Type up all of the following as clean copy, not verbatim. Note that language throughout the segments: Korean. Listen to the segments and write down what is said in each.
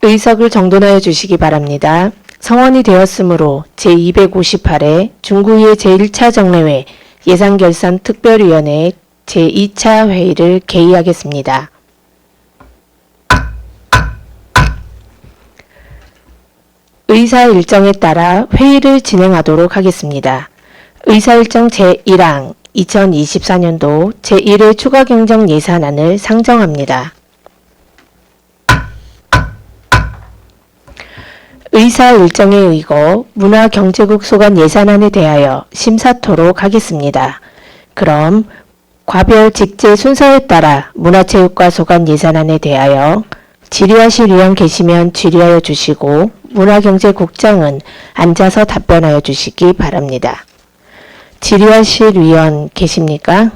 의석을 정돈하여 주시기 바랍니다. 성원이 되었으므로 제258회 중구의 제1차 정례회 예산결산 특별위원회 제2차 회의를 개의하겠습니다. 의사 일정에 따라 회의를 진행하도록 하겠습니다. 의사 일정 제1항 2024년도 제1회 추가 경정 예산안을 상정합니다. 의사 일정에 의거 문화경제국 소관 예산안에 대하여 심사토록 하겠습니다. 그럼 과별 직제 순서에 따라 문화체육과 소관 예산안에 대하여 질의하실 위원 계시면 질의하여 주시고 문화경제국장은 앉아서 답변하여 주시기 바랍니다. 질의하실 위원 계십니까?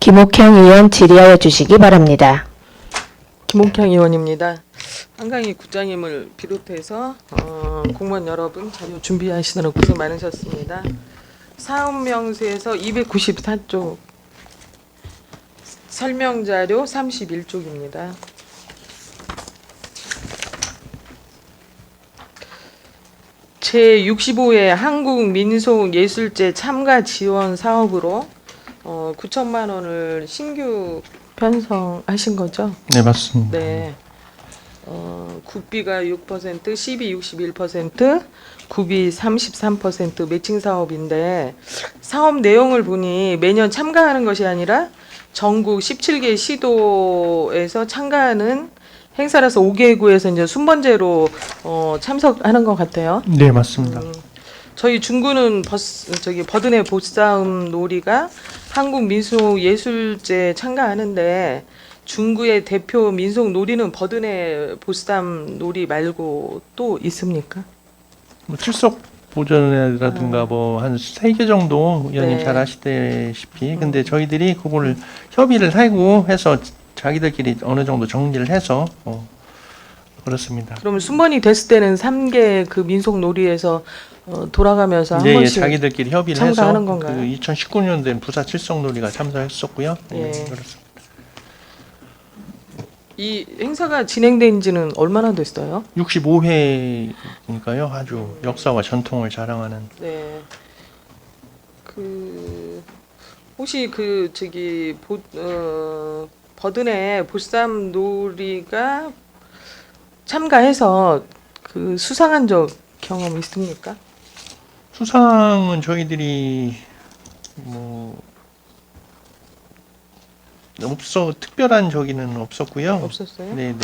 김옥형 의원 질의하여 주시기 바랍니다. 김옥향 의원입니다. 한강희 국장님을 비롯해서 공무원 여러분 자료 준비하시느라 고생 많으셨습니다. 사업명세에서 294쪽 설명자료 31쪽입니다. 제65회 한국민속예술제 참가 지원 사업으로 9천만 원을 신규 편성하신 거죠? 네, 맞습니다. 네. 국비가 6%, 시비 61%, 구비 33% 매칭 사업인데 사업 내용을 보니 매년 참가하는 것이 아니라 전국 17개 시도에서 참가하는 행사라서 5개 구에서 이제 순번제로 참석하는 것 같아요. 네, 맞습니다. 저희 중구는 버든의 보싸움 놀이가 한국민속예술제 참가하는데 중구의 대표 민속 놀이는 버든의 보쌈 놀이 말고 또 있습니까? 뭐 출석 보전이라든가 뭐 한 3개 정도 의원님 네. 잘 아시다시피 근데 저희들이 그거를 협의를 하고 해서 자기들끼리 어느 정도 정리를 해서 그렇습니다. 그러면 순번이 됐을 때는 3개 그 민속 놀이에서 돌아가면서 한 예, 번씩 자기들끼리 협의를 해서 참가하는 건가요? 그 2019년도엔 부사 칠성놀이가 참석했었고요. 예. 그렇습니다. 이 행사가 진행된 지는 얼마나 됐어요? 65회니까요. 아주 역사와 전통을 자랑하는. 네. 그 혹시 버든의 보쌈 놀이가 참가해서 그 수상한 적 경험 있습니까? 수상은 저희들이 뭐 특별한 저기는 없었고요. 없었어요? 네.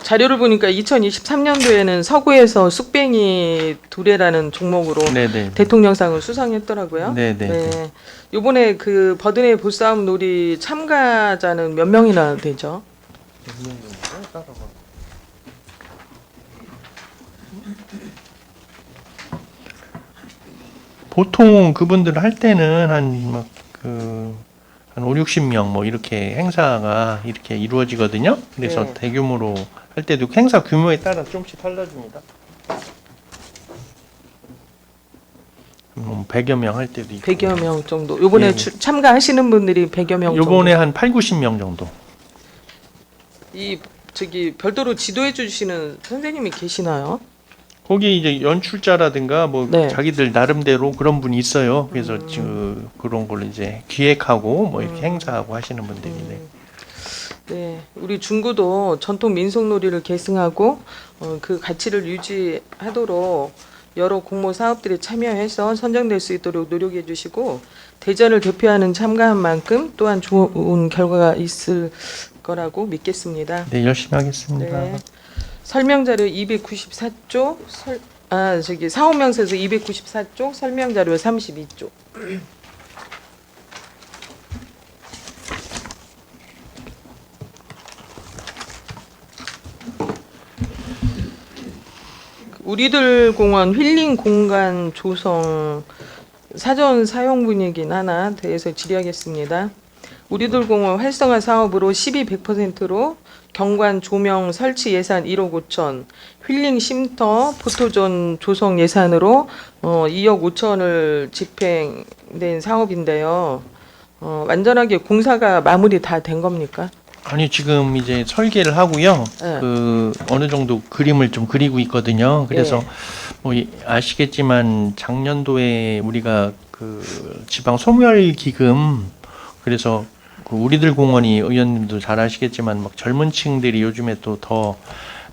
자료를 보니까 2023년도에는 서구에서 쑥뱅이 두레라는 종목으로 네네. 대통령상을 수상했더라고요. 네네. 네. 이번에 그 버든의 보싸움 놀이 참가자는 몇 명이나 되죠? 보통 그분들 할 때는 한 5, 60명 뭐 이렇게 행사가 이렇게 이루어지거든요. 그래서 네. 대규모로 할 때도 행사 규모에 따라 조금씩 달라집니다. 100여 명 할 때도 있고. 100여 명 정도. 이번에 네. 참가하시는 분들이 100여 명 정도. 요번에 한 8, 90명 정도. 별도로 지도해 주시는 선생님이 계시나요? 거기 이제 연출자라든가 뭐 네. 자기들 나름대로 그런 분이 있어요. 그래서 그런 걸 이제 기획하고 뭐 이렇게 행사하고 하시는 분들이 네. 네, 우리 중구도 전통 민속놀이를 계승하고 그 가치를 유지하도록 여러 공모 사업들에 참여해서 선정될 수 있도록 노력해 주시고 대전을 대표하는 참가한 만큼 또한 좋은 결과가 있을 거라고 믿겠습니다. 네, 열심히 하겠습니다. 네. 설명자료 294쪽, 사업명세서 294쪽, 설명자료 32쪽. 우리들 공원 힐링 공간 조성 사전 사용 분위기 하나 대해서 질의하겠습니다. 우리들 공원 활성화 사업으로 12% 100%로 경관 조명 설치 예산 1억 5천, 힐링 쉼터 포토존 조성 예산으로 2억 5천을 집행된 사업인데요. 완전하게 공사가 마무리 다 된 겁니까? 아니 지금 이제 설계를 하고요. 네. 그 어느 정도 그림을 좀 그리고 있거든요. 그래서 예. 뭐 아시겠지만 작년도에 우리가 그 지방 소멸 기금 그래서 그 우리들 공원이 의원님도 잘 아시겠지만 막 젊은 층들이 요즘에 또 더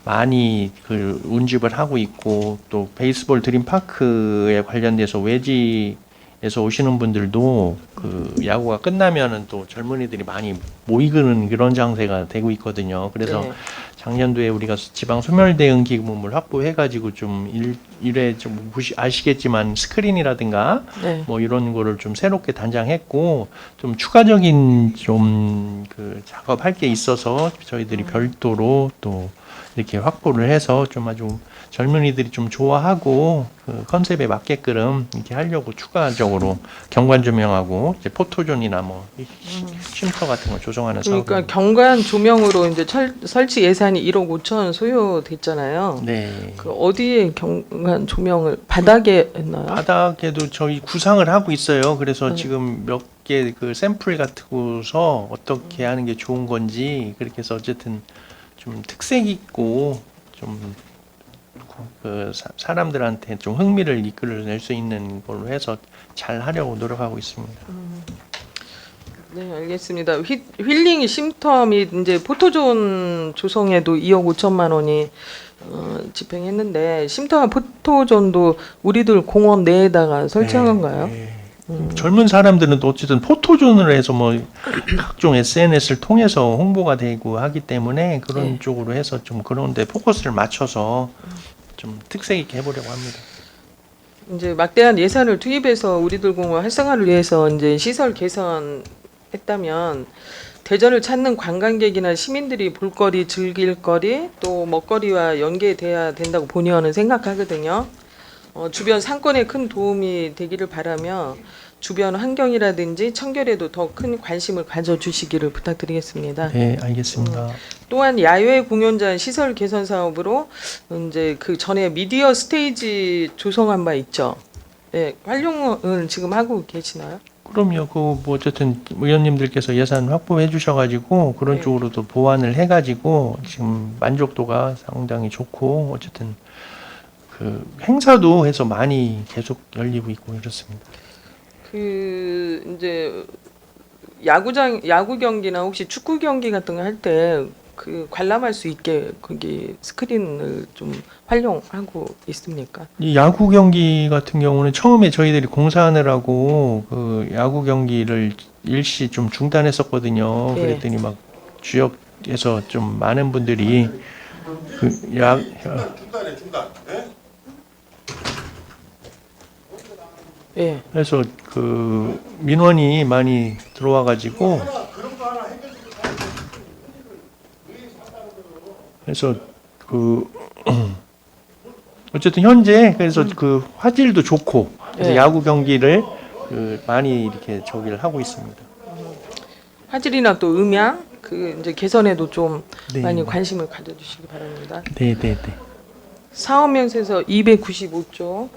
많이 그 운집을 하고 있고 또 베이스볼 드림파크에 관련돼서 외지에서 오시는 분들도 그 야구가 끝나면은 또 젊은이들이 많이 모이는 그런 장세가 되고 있거든요. 그래서 네. 작년도에 우리가 지방 소멸 대응 기금을 확보해가지고 좀 일회 좀 아시겠지만 스크린이라든가 네. 뭐 이런 거를 좀 새롭게 단장했고 좀 추가적인 좀 그 작업할 게 있어서 저희들이 별도로 또 이렇게 확보를 해서 좀 아주 젊은이들이 좀 좋아하고 그 컨셉에 맞게끔 이렇게 하려고 추가적으로 경관 조명하고 이제 포토존이나 뭐 쉼터 같은 거 조성하는 사업. 그러니까 경관 조명으로 이제 설치 예산이 1억 5천 소요됐잖아요. 네. 그 어디에 경관 조명을 바닥에 했나요? 바닥에도 저희 구상을 하고 있어요. 그래서 네. 지금 몇 개 그 샘플 같고서 어떻게 하는 게 좋은 건지 그렇게 해서 어쨌든 좀 특색 있고 좀 그 사람들한테 좀 흥미를 이끌어낼 수 있는 걸로 해서 잘 하려고 노력하고 있습니다. 네, 알겠습니다. 힐링 쉼터 및 이제 포토존 조성에도 2억 5천만 원이 집행했는데 쉼터와 포토존도 우리들 공원 내에다가 설치한 건가요? 네. 젊은 사람들은 또 어쨌든 포토존을 해서 뭐 각종 SNS를 통해서 홍보가 되고 하기 때문에 그런 네. 쪽으로 해서 좀 그런데 포커스를 맞춰서 좀 특색 있게 해보려고 합니다. 이제 막대한 예산을 투입해서 우리들 공원 활성화를 위해서 이제 시설 개선했다면 대전을 찾는 관광객이나 시민들이 볼거리, 즐길거리, 또 먹거리와 연계돼야 된다고 본의원은 생각하거든요. 주변 상권에 큰 도움이 되기를 바라며 주변 환경이라든지 청결에도 더 큰 관심을 가져주시기를 부탁드리겠습니다. 네, 알겠습니다. 또한 야외 공연장 시설 개선 사업으로 이제 그 전에 미디어 스테이지 조성한 바 있죠. 네, 활용을 지금 하고 계시나요? 그럼요. 그 뭐 어쨌든 의원님들께서 예산 확보해 주셔가지고 그런 네. 쪽으로도 보완을 해가지고 지금 만족도가 상당히 좋고 어쨌든 그 행사도 해서 많이 계속 열리고 있고 이렇습니다. 그 이제 야구 경기나 혹시 축구 경기 같은 거 할 때 그 관람할 수 있게 거기 스크린을 좀 활용하고 있습니까? 이 야구 경기 같은 경우는 처음에 저희들이 공사하느라고 그 야구 경기를 일시 좀 중단했었거든요. 예. 그랬더니 막 지역에서 좀 많은 분들이 예. 그래서 그 민원이 많이 들어와가지고 그래서 그 어쨌든 현재 그래서 그 화질도 좋고 그래서 예. 야구 경기를 그 많이 이렇게 저기를 하고 있습니다. 화질이나 또 음향 그 이제 개선에도 좀 네. 많이 관심을 가져주시기 바랍니다. 네네네. 사업면에서 295조,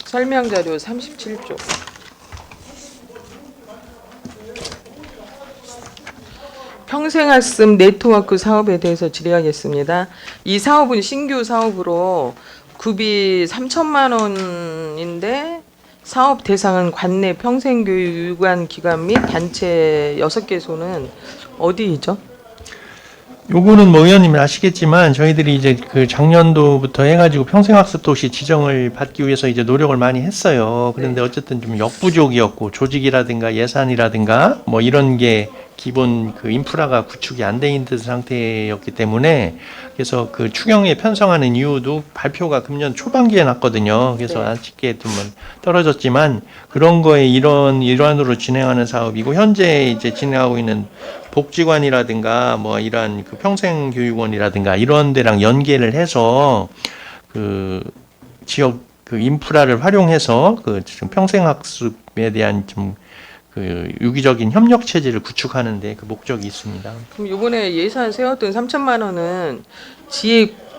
설명자료 37조. 평생학습 네트워크 사업에 대해서 질의하겠습니다. 이 사업은 신규 사업으로 급이 3천만 원인데 사업 대상은 관내 평생교육 유관 기관 및 단체 6개소는 어디이죠? 요거는 뭐 의원님은 아시겠지만 저희들이 이제 그 작년도부터 해가지고 평생학습 도시 지정을 받기 위해서 이제 노력을 많이 했어요. 그런데 어쨌든 좀 역부족이었고 조직이라든가 예산이라든가 뭐 이런 게 기본 그 인프라가 구축이 안 돼 있는 상태였기 때문에 그래서 그 추경에 편성하는 이유도 발표가 금년 초반기에 났거든요. 그래서 네. 아쉽게 좀 떨어졌지만 그런 거에 일환으로 진행하는 사업이고 현재 이제 진행하고 있는 복지관이라든가 뭐 이러한 그 평생교육원이라든가 이런 데랑 연계를 해서 그 지역 그 인프라를 활용해서 그 지금 평생학습에 대한 좀 그 유기적인 협력 체제를 구축하는데 그 목적이 있습니다. 그럼 이번에 예산 세웠던 3천만 원은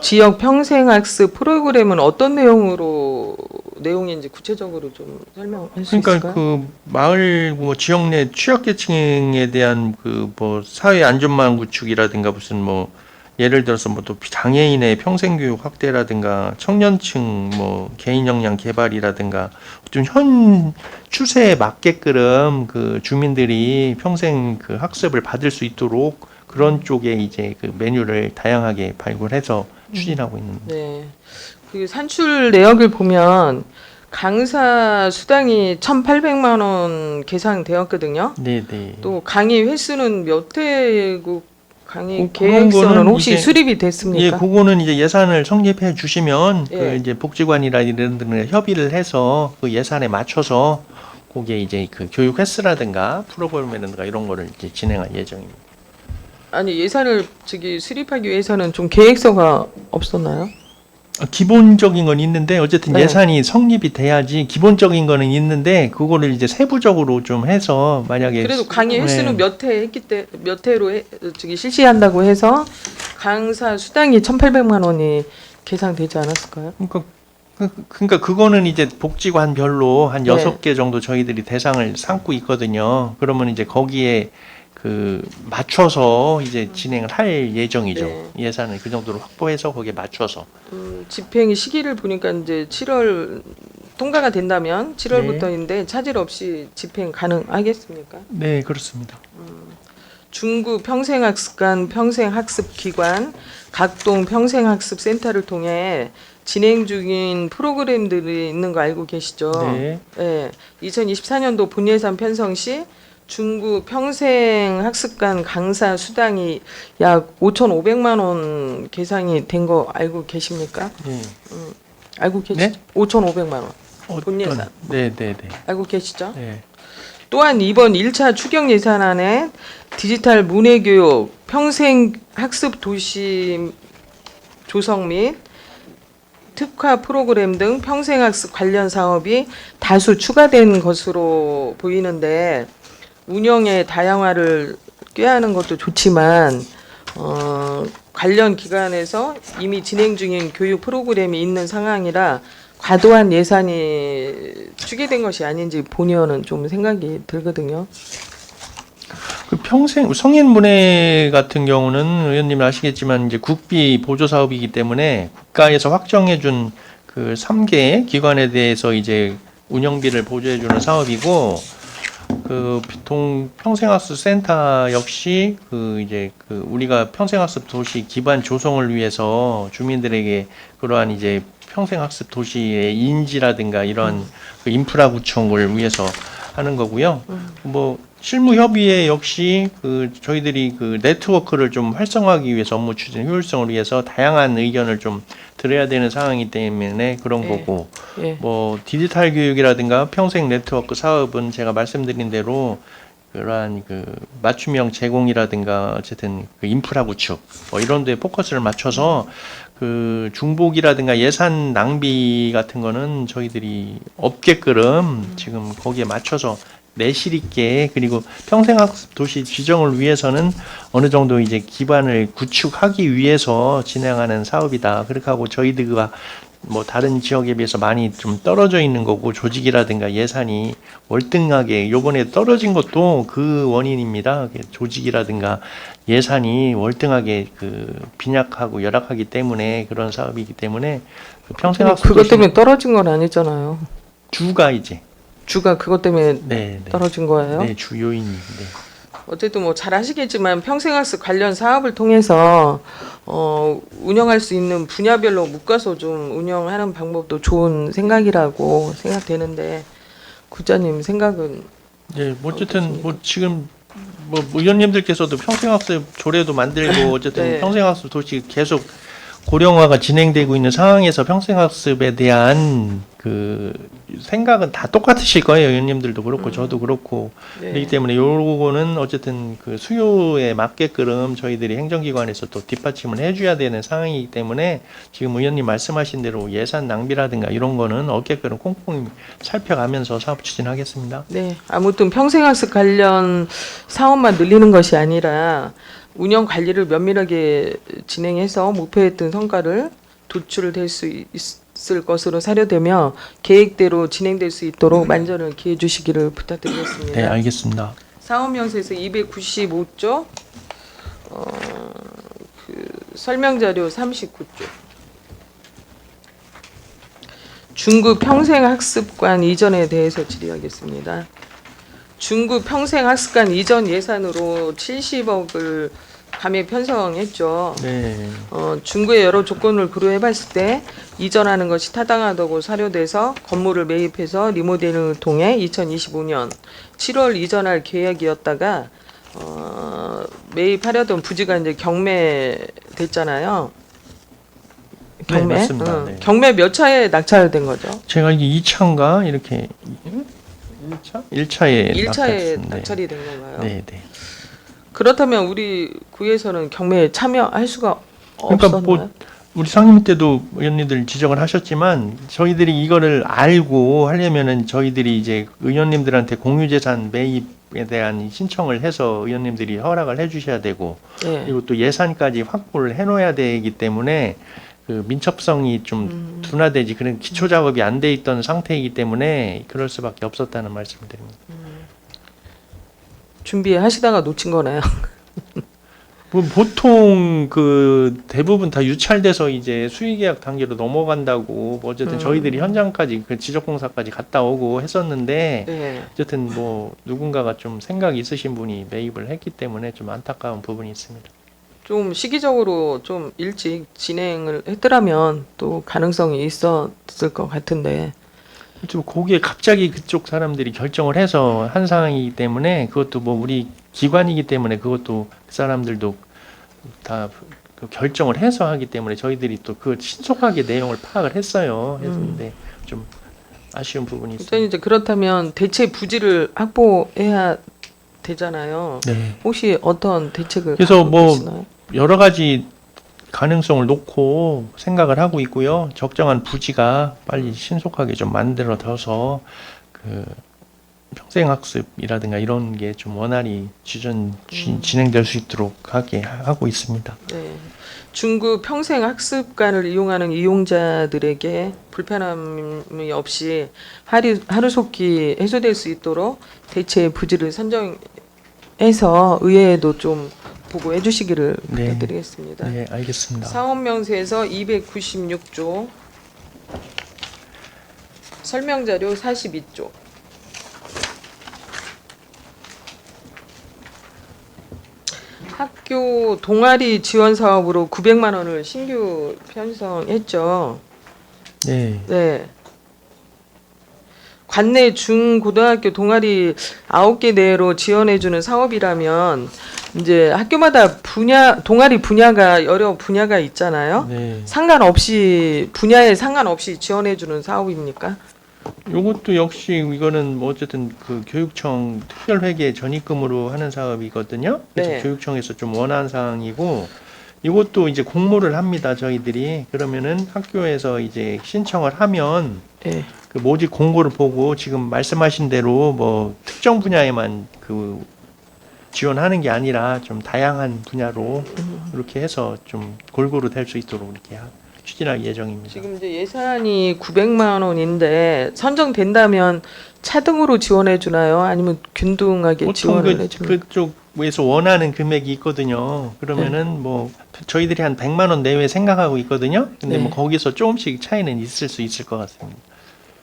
지역 평생학습 프로그램은 어떤 내용으로 내용이 이제 구체적으로 좀 설명할 수 그러니까 있을까요? 그 마을 뭐 지역 내 취약계층에 대한 그 뭐 사회 안전망 구축이라든가 무슨 뭐 예를 들어서 뭐 또 장애인의 평생교육 확대라든가 청년층 뭐 개인 역량 개발이라든가 좀 현 추세에 맞게끔 그 주민들이 평생 그 학습을 받을 수 있도록 그런 쪽에 이제 그 메뉴를 다양하게 발굴해서 추진하고 있는. 네. 그 산출 내역을 보면 강사 수당이 1,800만 원 계상되었거든요. 네네. 또 강의 횟수는 몇 회고 강의 그런 계획서는 거는 혹시 이제 수립이 예, 됐습니까? 그거는 이제 예산을 성립해 주시면 예. 그 이제 복지관이라든가 협의를 해서 그 예산에 맞춰서 그게 이제 그 교육 횟수라든가 프로그램이라든가 이런 거를 이제 진행할 예정입니다. 아니 예산을 수립하기 위해서는 좀 계획서가 없었나요? 기본적인 건 있는데 어쨌든 네. 예산이 성립이 돼야지 기본적인 거는 있는데 그거를 이제 세부적으로 좀 해서 만약에 그래도 강의 횟수는 네. 몇 회로 실시한다고 해서 강사 수당이 1,800만 원이 계상되지 않았을까요? 그러니까 그거는 이제 복지관별로 한 네. 6개 정도 저희들이 대상을 삼고 있거든요. 그러면 이제 거기에 그 맞춰서 이제 진행을 할 예정이죠. 네. 예산을 그 정도로 확보해서 거기에 맞춰서. 집행 시기를 보니까 이제 7월 통과가 된다면 7월부터인데 차질 없이 집행 가능하겠습니까? 네, 그렇습니다. 중구 평생학습관 평생학습기관 각동 평생학습센터를 통해 진행 중인 프로그램들이 있는 거 알고 계시죠? 네. 예, 2024년도 본예산 편성 시 중구 평생학습관 강사 수당이 약 5,500만 원 계상이 된 거 알고 계십니까? 네. 알고 계시죠? 네? 5,500만 원. 본 예산. 네, 네, 네. 알고 계시죠? 네. 또한 이번 1차 추경 예산안에 디지털 문해교육 평생 학습 도시 조성 및 특화 프로그램 등 평생학습 관련 사업이 다수 추가된 것으로 보이는데 운영의 다양화를 꾀하는 것도 좋지만 관련 기관에서 이미 진행 중인 교육 프로그램이 있는 상황이라 과도한 예산이 추계된 것이 아닌지 본의원은 좀 생각이 들거든요. 그 평생 성인 문예 같은 경우는 의원님 아시겠지만 이제 국비 보조 사업이기 때문에 국가에서 확정해 준 그 3개 기관에 대해서 이제 운영비를 보조해 주는 사업이고 그 평생학습 센터 역시 그 이제 그 우리가 평생학습 도시 기반 조성을 위해서 주민들에게 그러한 이제 평생학습 도시의 인지라든가 이런 그 인프라 구축을 위해서 하는 거고요. 뭐 실무 협의회 역시 그 저희들이 그 네트워크를 좀 활성화하기 위해서 업무 추진 효율성을 위해서 다양한 의견을 좀 들어야 되는 상황이기 때문에 그런 예. 거고 예. 뭐 디지털 교육이라든가 평생 네트워크 사업은 제가 말씀드린 대로 그러한 그 맞춤형 제공이라든가 어쨌든 그 인프라 구축 뭐 이런 데 포커스를 맞춰서 그 중복이라든가 예산 낭비 같은 거는 저희들이 없게끔 지금 거기에 맞춰서 내실 있게 그리고 평생학습 도시 지정을 위해서는 어느 정도 이제 기반을 구축하기 위해서 진행하는 사업이다. 그렇게 하고 저희들과 뭐 다른 지역에 비해서 많이 좀 떨어져 있는 거고 조직이라든가 예산이 월등하게 요번에 떨어진 것도 그 원인입니다. 조직이라든가 예산이 월등하게 그 빈약하고 열악하기 때문에 그런 사업이기 때문에 그 평생학습 그것 때문에 떨어진 건 아니잖아요. 주가 이제 주가 그것 때문에 네, 네. 떨어진 거예요. 네, 주 요인이. 네. 어쨌든 뭐 잘 아시겠지만 평생학습 관련 사업을 통해서 운영할 수 있는 분야별로 묶어서 좀 운영하는 방법도 좋은 생각이라고 생각되는데 국장님 생각은 네, 뭐 어쨌든 뭐 지금 뭐 의원님들께서도 평생학습 조례도 만들고 어쨌든 네. 평생학습 도시 계속 고령화가 진행되고 있는 상황에서 평생학습에 대한 그 생각은 다 똑같으실 거예요. 의원님들도 그렇고 저도 그렇고 네. 그렇기 때문에 요거는 어쨌든 그 수요에 맞게끔 저희들이 행정기관에서 또 뒷받침을 해줘야 되는 상황이기 때문에 지금 의원님 말씀하신 대로 예산 낭비라든가 이런 거는 어깨끈을 콩콩히 살펴가면서 사업 추진하겠습니다. 네, 아무튼 평생학습 관련 사업만 늘리는 것이 아니라 운영 관리를 면밀하게 진행해서 목표했던 성과를 도출될 수 있을 것으로 사료되며 계획대로 진행될 수 있도록 만전을 기해 주시기를 부탁드리겠습니다. 네, 알겠습니다. 사업명세서 295조, 설명자료 39조. 중구 평생학습관 이전에 대해서 질의하겠습니다. 중구 평생학습관 이전 예산으로 70억을 감액 편성했죠. 네. 중구의 여러 조건을 고려해봤을 때 이전하는 것이 타당하다고 사료돼서 건물을 매입해서 리모델링을 통해 2025년 7월 이전할 계획이었다가 매입하려던 부지가 이제 경매됐잖아요. 네, 맞습니다. 네. 경매 몇 차에 낙찰된 거죠? 제가 이게 2차인가 이렇게 1차? 1차에 1차에 낙찰이 된 건가요? 네, 네. 그렇다면 우리 구에서는 경매에 참여할 수가 그러니까 없었나요? 뭐 우리 상임 때도 의원님들 지적을 하셨지만 저희들이 이거를 알고 하려면은 저희들이 이제 의원님들한테 공유재산 매입에 대한 신청을 해서 의원님들이 허락을 해주셔야 되고 네. 그리고 또 예산까지 확보를 해놓아야 되기 때문에 그 민첩성이 좀 둔화되지 그런 기초 작업이 안 돼 있던 상태이기 때문에 그럴 수밖에 없었다는 말씀을 드립니다. 준비하시다가 놓친 거네요. 뭐 보통 그 대부분 다 유찰돼서 이제 수의계약 단계로 넘어간다고 뭐 어쨌든 저희들이 현장까지 그 지적공사까지 갔다 오고 했었는데 네. 어쨌든 뭐 누군가가 좀 생각이 있으신 분이 매입을 했기 때문에 좀 안타까운 부분이 있습니다. 좀 시기적으로 좀 일찍 진행을 했더라면 또 가능성이 있었을 것 같은데. 좀 거기에 갑자기 그쪽 사람들이 결정을 해서 한 상황이기 때문에 그것도 뭐 우리 기관이기 때문에 그것도 그 사람들도 다 그 결정을 해서 하기 때문에 저희들이 또 그 신속하게 내용을 파악을 했어요. 했는데 좀 아쉬운 부분이 일단 있습니다. 이제 그렇다면 대체 부지를 확보해야 되잖아요. 네. 혹시 어떤 대책을 그래서 갖고 뭐 계시나요? 여러 가지 가능성을 놓고 생각을 하고 있고요. 적정한 부지가 빨리 신속하게 좀 만들어져서 그 평생학습이라든가 이런 게 좀 원활히 진행될 수 있도록 하게 하고 있습니다. 네. 중구 평생학습관을 이용하는 이용자들에게 불편함이 없이 하루속히 해소될 수 있도록 대체 부지를 선정해서 의회에도 좀 보고해 주시기를 네. 부탁드리겠습니다. 네, 알겠습니다. 사업명세서 296조, 설명자료 42조. 학교 동아리 지원 사업으로 900만 원을 신규 편성했죠. 네. 네. 관내 중고등학교 동아리 9개 내로 지원해주는 사업이라면 이제 학교마다 동아리 분야가 여러 분야가 있잖아요. 네. 분야에 상관없이 지원해주는 사업입니까? 요것도 역시 이거는 뭐 어쨌든 그 교육청 특별회계 전입금으로 하는 사업이거든요. 그래서 네. 교육청에서 좀 원하는 사항이고 이것도 이제 공모를 합니다. 저희들이 그러면은 학교에서 이제 신청을 하면 네. 그 모집 공고를 보고 지금 말씀하신 대로 뭐 특정 분야에만 그 지원하는 게 아니라 좀 다양한 분야로 이렇게 해서 좀 골고루 될 수 있도록 이렇게 추진할 예정입니다. 지금 이제 예산이 900만 원인데 선정된다면 차등으로 지원해 주나요? 아니면 균등하게 보통 지원을 해 주나요? 그쪽에서 원하는 금액이 있거든요. 그러면은 뭐 저희들이 한 100만 원 내외 생각하고 있거든요. 근데 네. 뭐 거기서 조금씩 차이는 있을 수 있을 것 같습니다.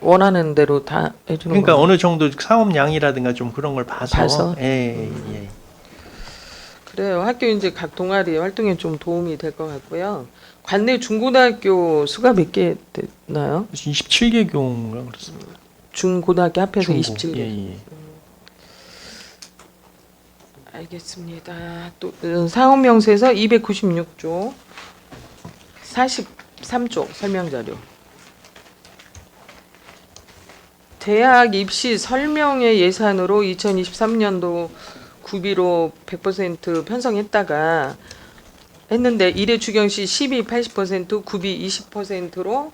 원하는 대로 다 해주는 그러니까 거예요. 어느 정도 사업량이라든가 좀 그런 걸 봐서. 예, 예. 그래요. 학교 이제 각 동아리 활동에 좀 도움이 될 것 같고요. 관내 중고등학교 수가 몇 개 됐나요? 27개 교인가 그렇습니다. 중고등학교 합해서 중고. 27개. 예, 예. 알겠습니다. 또 사업명세서 296조 43조 설명자료. 대학 입시 설명회 예산으로 2023년도 구비로 100% 편성했다가 했는데 일회 추경 시 12, 80%, 구비 20%로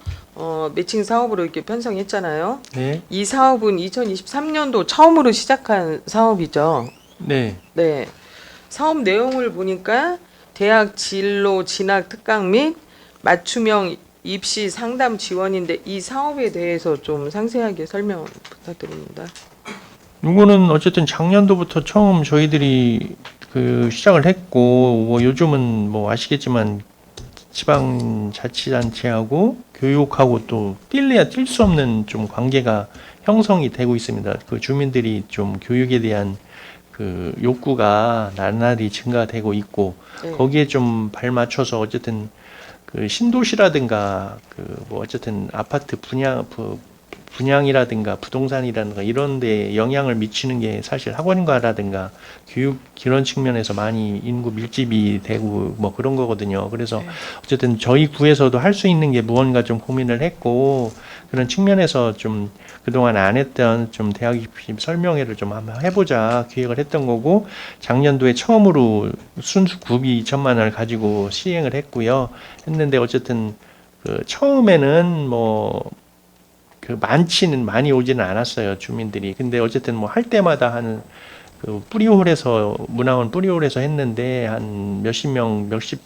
매칭 사업으로 이렇게 편성했잖아요. 네. 이 사업은 2023년도 처음으로 시작한 사업이죠. 네. 네. 사업 내용을 보니까 대학 진로 진학 특강 및 맞춤형 입시 상담 지원인데 이 사업에 대해서 좀 상세하게 설명 부탁드립니다. 이거는 어쨌든 작년도부터 처음 저희들이 그 시작을 했고, 뭐 요즘은 뭐 아시겠지만 지방자치단체하고 교육하고 또 뛸래야 뛸 수 없는 좀 관계가 형성이 되고 있습니다. 그 주민들이 좀 교육에 대한 그 욕구가 나날이 증가되고 있고, 네. 거기에 좀 발맞춰서 어쨌든 그 신도시라든가 그 뭐 어쨌든 아파트 분양이라든가 부동산이라든가 이런 데 영향을 미치는 게 사실 학원과라든가 교육 이런 측면에서 많이 인구 밀집이 되고 뭐 그런 거거든요. 그래서 어쨌든 저희 구에서도 할 수 있는 게 무언가 좀 고민을 했고, 그런 측면에서 좀 그동안 안 했던 좀 대학 입시 설명회를 좀 한번 해보자 기획을 했던 거고, 작년도에 처음으로 순수 구비 2천만 원을 가지고 시행을 했고요. 했는데 어쨌든 그 처음에는 뭐 그 많이 오지는 않았어요, 주민들이. 근데 어쨌든 뭐 할 때마다 한 그 뿌리홀에서 문화원 뿌리홀에서 했는데 한 몇십 명씩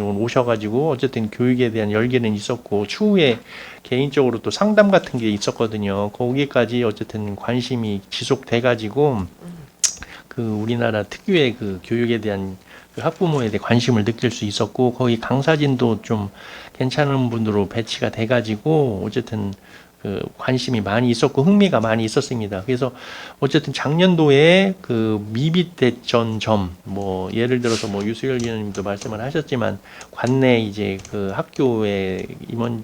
오셔가지고 어쨌든 교육에 대한 열기는 있었고, 추후에 개인적으로 또 상담 같은 게 있었거든요. 거기까지 어쨌든 관심이 지속돼가지고 그 우리나라 특유의 그 교육에 대한 그 학부모에 대해 관심을 느낄 수 있었고, 거기 강사진도 좀 괜찮은 분으로 배치가 돼가지고 어쨌든 그 관심이 많이 있었고 흥미가 많이 있었습니다. 그래서 어쨌든 작년도에 그 미비대전점, 뭐 예를 들어서 뭐 유수열 위원님도 말씀을 하셨지만 관내 이제 그 학교에 임원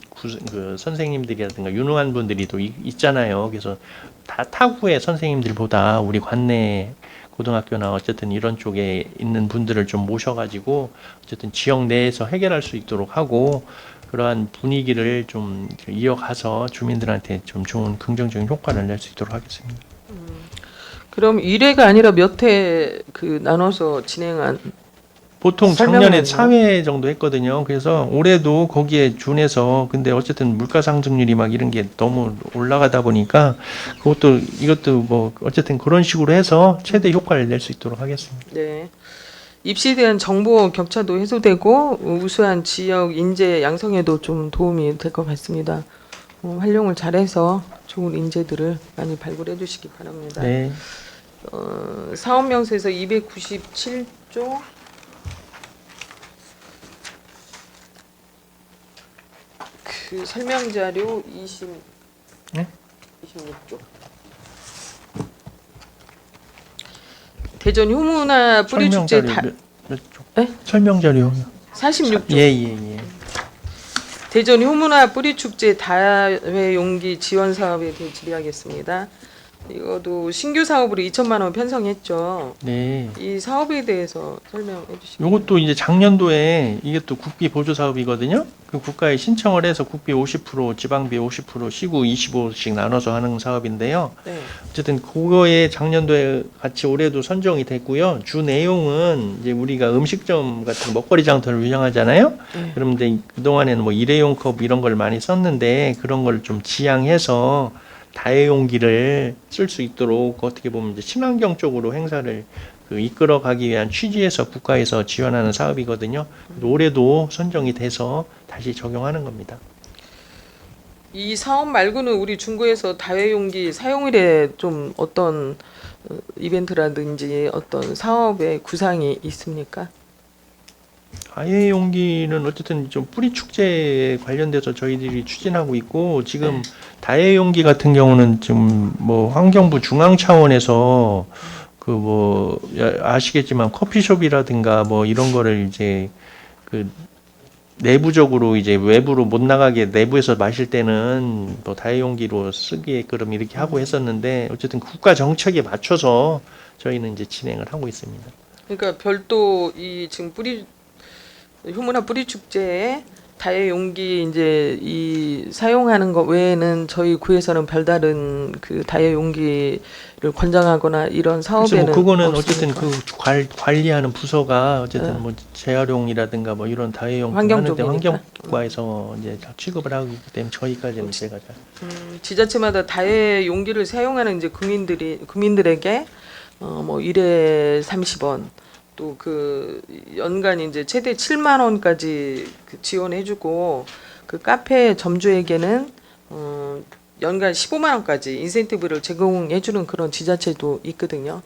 그 선생님들이라든가 유능한 분들이 또 있잖아요. 그래서 다 타구의 선생님들보다 우리 관내 고등학교나 어쨌든 이런 쪽에 있는 분들을 좀 모셔가지고 어쨌든 지역 내에서 해결할 수 있도록 하고, 그러한 분위기를 좀 이어가서 주민들한테 좀 좋은 긍정적인 효과를 낼 수 있도록 하겠습니다. 그럼 1회가 아니라 몇 회 그 나눠서 진행한 보통 설명회는? 작년에 4회 정도 했거든요. 그래서 올해도 거기에 준해서, 근데 어쨌든 물가 상승률이 막 이런 게 너무 올라가다 보니까 이것도 뭐 어쨌든 그런 식으로 해서 최대 효과를 낼 수 있도록 하겠습니다. 네. 입시에 대한 정보 격차도 해소되고 우수한 지역 인재 양성에도 좀 도움이 될 것 같습니다. 활용을 잘해서 좋은 인재들을 많이 발굴해 주시기 바랍니다. 네. 사업 명세서 297조 그 설명 자료 26조. 대전 효문화 뿌리 축제 몇 쪽? 네? 설명 자료. 46조. 예. 대전 효문화 뿌리 축제 다회 용기 지원 사업에 대해 질의하겠습니다. 이것도 신규 사업으로 2천만 원 편성했죠. 네. 이 사업에 대해서 설명해 주시죠. 요것도 이제 작년도에 이게 또 국비 보조 사업이거든요. 그 국가에 신청을 해서 국비 50%, 지방비 50%, 시구 25씩 나눠서 하는 사업인데요. 네. 어쨌든 그거에 작년도에 같이 올해도 선정이 됐고요. 주 내용은 이제 우리가 음식점 같은 먹거리 장터를 운영하잖아요. 네. 그럼 이제 그동안에는 뭐 일회용 컵 이런 걸 많이 썼는데, 그런 걸 좀 지양해서 다회용기를 쓸 수 있도록 어떻게 보면 이제 친환경 쪽으로 행사를 그 이끌어가기 위한 취지에서 국가에서 지원하는 사업이거든요. 올해도 선정이 돼서 다시 적용하는 겁니다. 이 사업 말고는 우리 중구에서 다회용기 사용일에 좀 어떤 이벤트라든지 어떤 사업의 구상이 있습니까? 다회용기는 어쨌든 좀 뿌리 축제에 관련돼서 저희들이 추진하고 있고, 지금 다회용기 같은 경우는 지금 뭐 환경부 중앙 차원에서 그 뭐 아시겠지만 커피숍이라든가 뭐 이런 거를 이제 그 내부적으로 이제 외부로 못 나가게 내부에서 마실 때는 뭐 다회용기로 쓰게끔 이렇게 하고 했었는데, 어쨌든 국가 정책에 맞춰서 저희는 이제 진행을 하고 있습니다. 그러니까 별도 이 지금 효문화 뿌리 축제에 다회용기 이제 이 사용하는 것 외에는 저희 구에서는 별다른 그 다회용기를 권장하거나 이런 그래서 뭐 사업에는 그거는 없습니까? 어쨌든 그 관리하는 부서가 어쨌든 네. 뭐 재활용이라든가 뭐 이런 다회용 환경 하는데 쪽이니까. 환경과에서 이제 취급을 하기 때문에 저희까지는 제가 잘 지자체마다 다회용기를 사용하는 이제 국민들에게 뭐 1회 30원 또 그 연간 이제 최대 7만 원까지 그 지원해주고 그 카페 점주에게는 연간 15만 원까지 인센티브를 제공해주는 그런 지자체도 있거든요.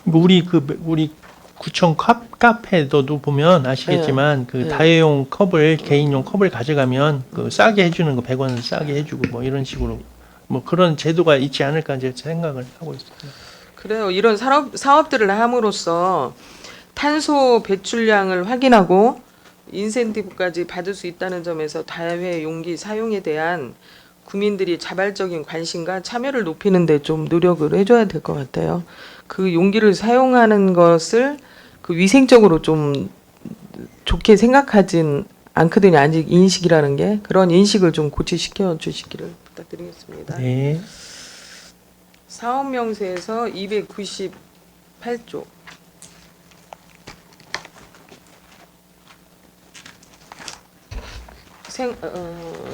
우리 구청 카페도 보면 아시겠지만 그 네. 다회용 컵을 개인용 컵을 가져가면 그 싸게 해주는 거 100원 싸게 해주고 뭐 이런 식으로 뭐 그런 제도가 있지 않을까 이제 생각을 하고 있습니다. 그래요. 이런 사업들을 함으로써 탄소 배출량을 확인하고 인센티브까지 받을 수 있다는 점에서 다회 용기 사용에 대한 국민들이 자발적인 관심과 참여를 높이는 데 좀 노력을 해줘야 될 것 같아요. 그 용기를 사용하는 것을 그 위생적으로 좀 좋게 생각하진 않거든요. 아직 인식이라는 게. 그런 인식을 좀 고치시켜 주시기를 부탁드리겠습니다. 네. 사업 명세에서 298조.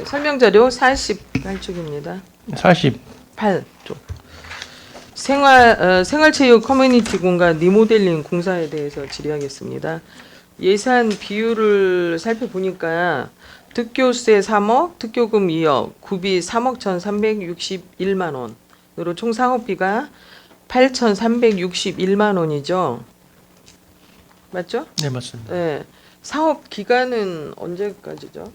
설명자료 48쪽입니다. 8조. 생활체육 커뮤니티 공간 리모델링 공사에 대해서 질의하겠습니다. 예산 비율을 살펴보니까 득교세 3억, 특교금 2억, 구비 3억 1,361만 원으로 총 사업비가 8,361만 원이죠. 맞죠? 네, 맞습니다. 네. 사업 기간은 언제까지죠?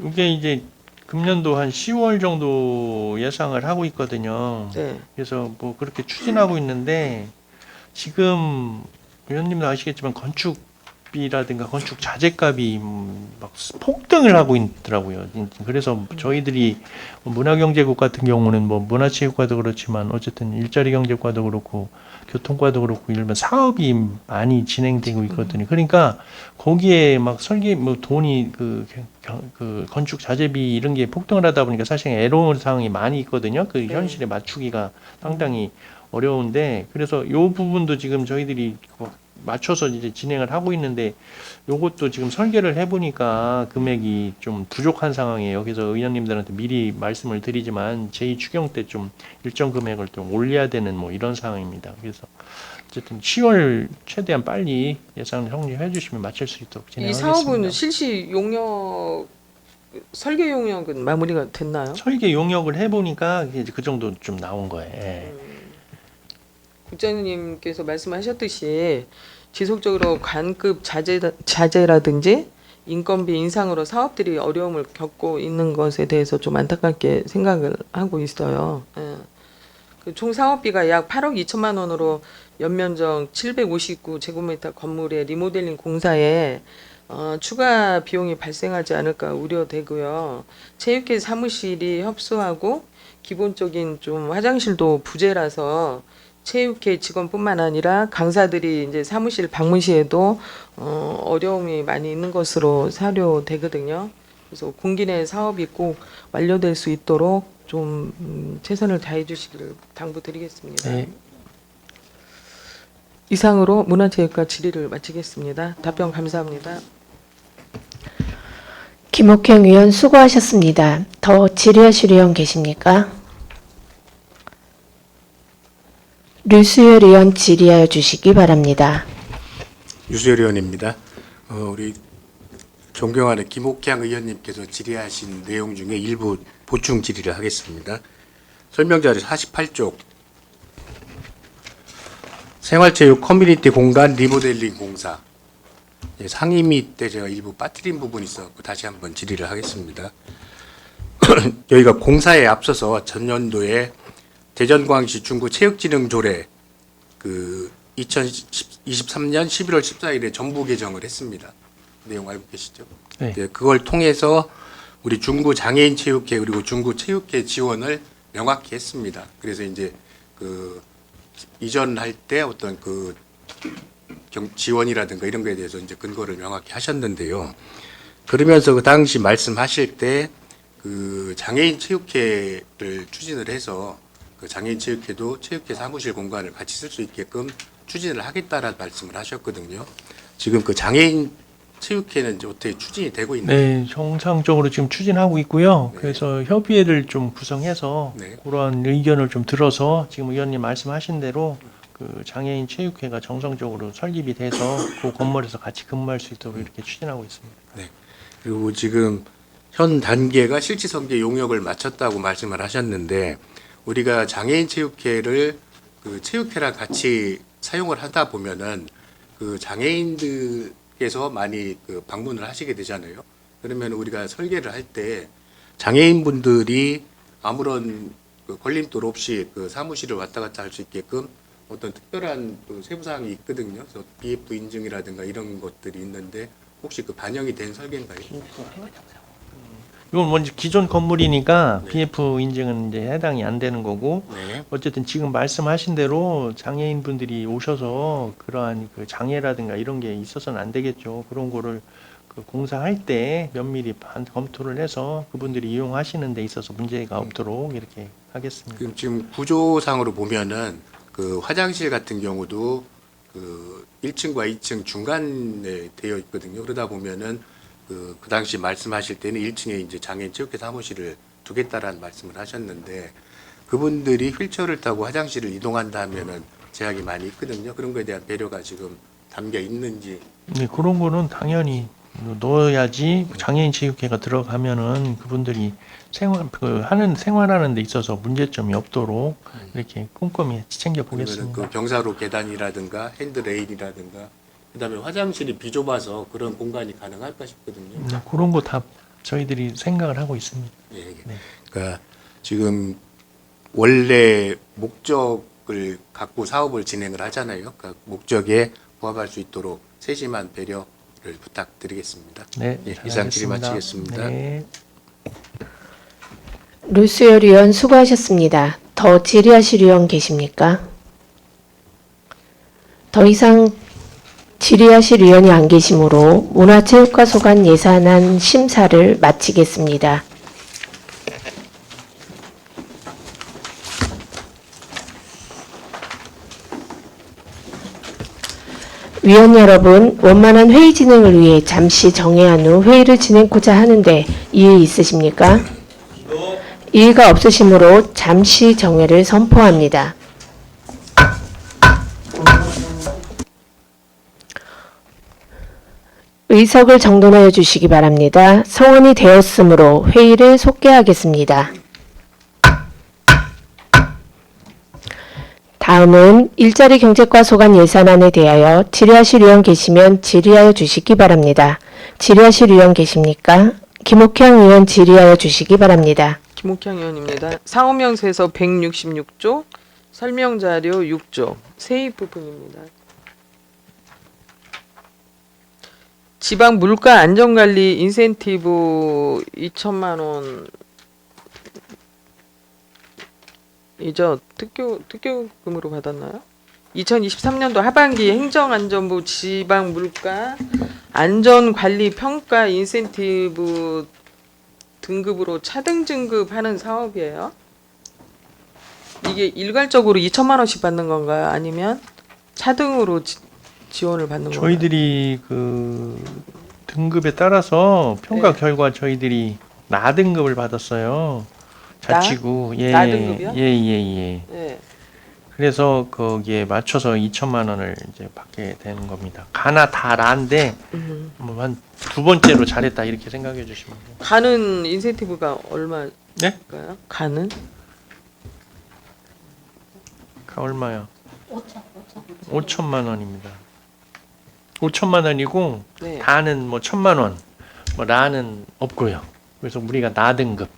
이게 이제 금년도 한 10월 정도 예상을 하고 있거든요. 네. 그래서 뭐 그렇게 추진하고 있는데 지금 의원님도 아시겠지만 건축비라든가 건축 자재값이 막 폭등을 하고 있더라고요. 그래서 저희들이 문화경제국 같은 경우는 뭐 문화체육과도 그렇지만 어쨌든 일자리경제과도 그렇고 교통과도 그렇고 이런 사업이 많이 진행되고 있거든요. 그러니까 거기에 막 설계 뭐 돈이 그 건축 자재비 이런 게 폭등을 하다 보니까 사실 애로운 사항이 많이 있거든요. 그 현실에 맞추기가 상당히 어려운데 그래서 요 부분도 지금 저희들이 맞춰서 이제 진행을 하고 있는데 요것도 지금 설계를 해보니까 금액이 좀 부족한 상황이에요. 그래서 의원님들한테 미리 말씀을 드리지만 제2추경 때 좀 일정 금액을 좀 올려야 되는 뭐 이런 상황입니다. 그래서 어쨌든 10월 최대한 빨리 예산을 성립해 주시면 마칠 수 있도록 이 진행하겠습니다. 사업은 실시 용역 설계 용역은 마무리가 됐나요? 설계 용역을 해보니까 이제 그 정도 좀 나온 거예요. 예. 국장님께서 말씀하셨듯이 지속적으로 관급 자재라든지 인건비 인상으로 사업들이 어려움을 겪고 있는 것에 대해서 좀 안타깝게 생각을 하고 있어요. 예. 총 사업비가 약 8억 2천만 원으로 연면적 759제곱미터 건물의 리모델링 공사에 추가 비용이 발생하지 않을까 우려되고요. 체육회 사무실이 협소하고 기본적인 좀 화장실도 부재라서 체육회 직원뿐만 아니라 강사들이 이제 사무실 방문 시에도 어려움이 많이 있는 것으로 사료되거든요. 그래서 공기 내 사업이 꼭 완료될 수 있도록 좀 최선을 다해 주시기를 당부드리겠습니다. 네. 이상으로 문화체육과 질의를 마치겠습니다. 답변 감사합니다. 김옥행 의원 수고하셨습니다. 더 질의하실 의원 계십니까? 류수열 의원 질의하여 주시기 바랍니다. 유수열 의원입니다. 우리 존경하는 김옥향 의원님께서 질의하신 내용 중에 일부 보충 질의를 하겠습니다. 설명자료 48쪽 생활체육 커뮤니티 공간 리모델링 공사 상임위 때 제가 일부 빠뜨린 부분이 있어서 다시 한번 질의를 하겠습니다. 여기가 공사에 앞서서 전년도에 대전광시 중구 체육진흥조례 그 2023년 11월 14일에 정부 개정을 했습니다. 내용 알고 계시죠? 네. 그걸 통해서 우리 중구 장애인 체육회 그리고 중구 체육회 지원을 명확히 했습니다. 그래서 이제 그 이전할 때 어떤 그 지원이라든가 이런 거에 대해서 이제 근거를 명확히 하셨는데요. 그러면서 그 당시 말씀하실 때 그 장애인 체육회를 추진을 해서 그 장애인 체육회도 체육회 사무실 공간을 같이 쓸 수 있게끔 추진을 하겠다라는 말씀을 하셨거든요. 지금 그 장애인 체육회는 이제 어떻게 추진이 되고 있나요? 네, 정상적으로 지금 추진하고 있고요. 네. 그래서 협의회를 좀 구성해서 네. 그러한 의견을 좀 들어서 지금 의원님 말씀하신 대로 그 장애인 체육회가 정상적으로 설립이 돼서 그 건물에서 같이 근무할 수 있도록 이렇게 추진하고 있습니다. 그리고 지금 현 단계가 실질성계 용역을 마쳤다고 말씀을 하셨는데 우리가 장애인 체육회를 그 체육회랑 같이 사용을 하다 보면은 그 장애인들께서 많이 그 방문을 하시게 되잖아요. 그러면 우리가 설계를 할 때 장애인분들이 아무런 그 걸림돌 없이 그 사무실을 왔다 갔다 할 수 있게끔 어떤 특별한 그 세부 사항이 있거든요. 그래서 BF 인증이라든가 이런 것들이 있는데 혹시 그 반영이 된 설계인가요? 이건 먼저 기존 건물이니까 네. BF 인증은 이제 해당이 안 되는 거고 네. 어쨌든 지금 말씀하신 대로 장애인분들이 오셔서 그러한 그 장애라든가 이런 게 있어서는 안 되겠죠. 그런 거를 그 공사할 때 면밀히 검토를 해서 그분들이 이용하시는 데 있어서 문제가 없도록 이렇게 하겠습니다. 그럼 지금 구조상으로 보면은 그 화장실 같은 경우도 그 1층과 2층 중간에 되어 있거든요. 그러다 보면은 그 당시 말씀하실 때는 1층에 이제 장애인 체육회 사무실을 두겠다라는 말씀을 하셨는데 그분들이 휠체어를 타고 화장실을 이동한다 하면은 제약이 많이 있거든요. 그런 거에 대한 배려가 지금 담겨 있는지. 네, 그런 거는 당연히 넣어야지 장애인 체육회가 들어가면은 그분들이 생활하는 데 있어서 문제점이 없도록 이렇게 꼼꼼히 챙겨 그러면은 보겠습니다. 그 경사로 계단이라든가 핸드레일이라든가 그다음에 화장실이 비좁아서 그런 공간이 가능할까 싶거든요. 네, 그런 거 다 저희들이 생각을 하고 있습니다. 예, 예. 네. 그러니까 지금 원래 목적을 갖고 사업을 진행을 하잖아요. 그러니까 목적에 부합할 수 있도록 세심한 배려를 부탁드리겠습니다. 네, 예, 잘 이상 질의 알겠습니다. 마치겠습니다. 네. 류수열 의원 수고하셨습니다. 더 질의하실 의원 계십니까? 더 이상 질의하실 의원이 안 계시므로 문화체육과 소관 예산안 심사를 마치겠습니다. 위원 여러분, 원만한 회의 진행을 위해 잠시 정회한 후 회의를 진행코자 하는데 이의 있으십니까? 이의가 없으시므로 잠시 정회를 선포합니다. 의석을 정돈하여 주시기 바랍니다. 성원이 되었으므로 회의를 속개하겠습니다. 다음은 일자리 경제과 소관 예산안에 대하여 질의하실 의원 계시면 질의하여 주시기 바랍니다. 질의하실 의원 계십니까? 김옥향 의원 질의하여 주시기 바랍니다. 김옥향 의원입니다. 사업명세서 166조, 설명자료 6조, 세입 부분입니다. 지방 물가 안전관리 인센티브 2천만 원 이죠. 특교금으로 받았나요? 2023년도 하반기 행정안전부 지방 물가 안전관리 평가 인센티브 등급으로 차등 진급하는 사업이에요. 이게 일괄적으로 2천만 원씩 받는 건가요? 아니면 차등으로 지원을 받는 건가요? 저희들이 그 등급에 따라서 평가 네. 결과 저희들이 나등급을 받았어요. 자치구 나등급이요? 예. 네. 그래서 거기에 맞춰서 2천만 원을 이제 받게 되는 겁니다. 가나 다 라인데 뭐 한 두 번째로 잘했다 이렇게 생각해 주시면 돼요. 가는 인센티브가 얼마일까요? 네? 가는? 얼마요? 5천만 원입니다. 5천만 원이고 네. 다는 뭐 1,000만 원, 뭐 라는 없고요. 그래서 우리가 나등급.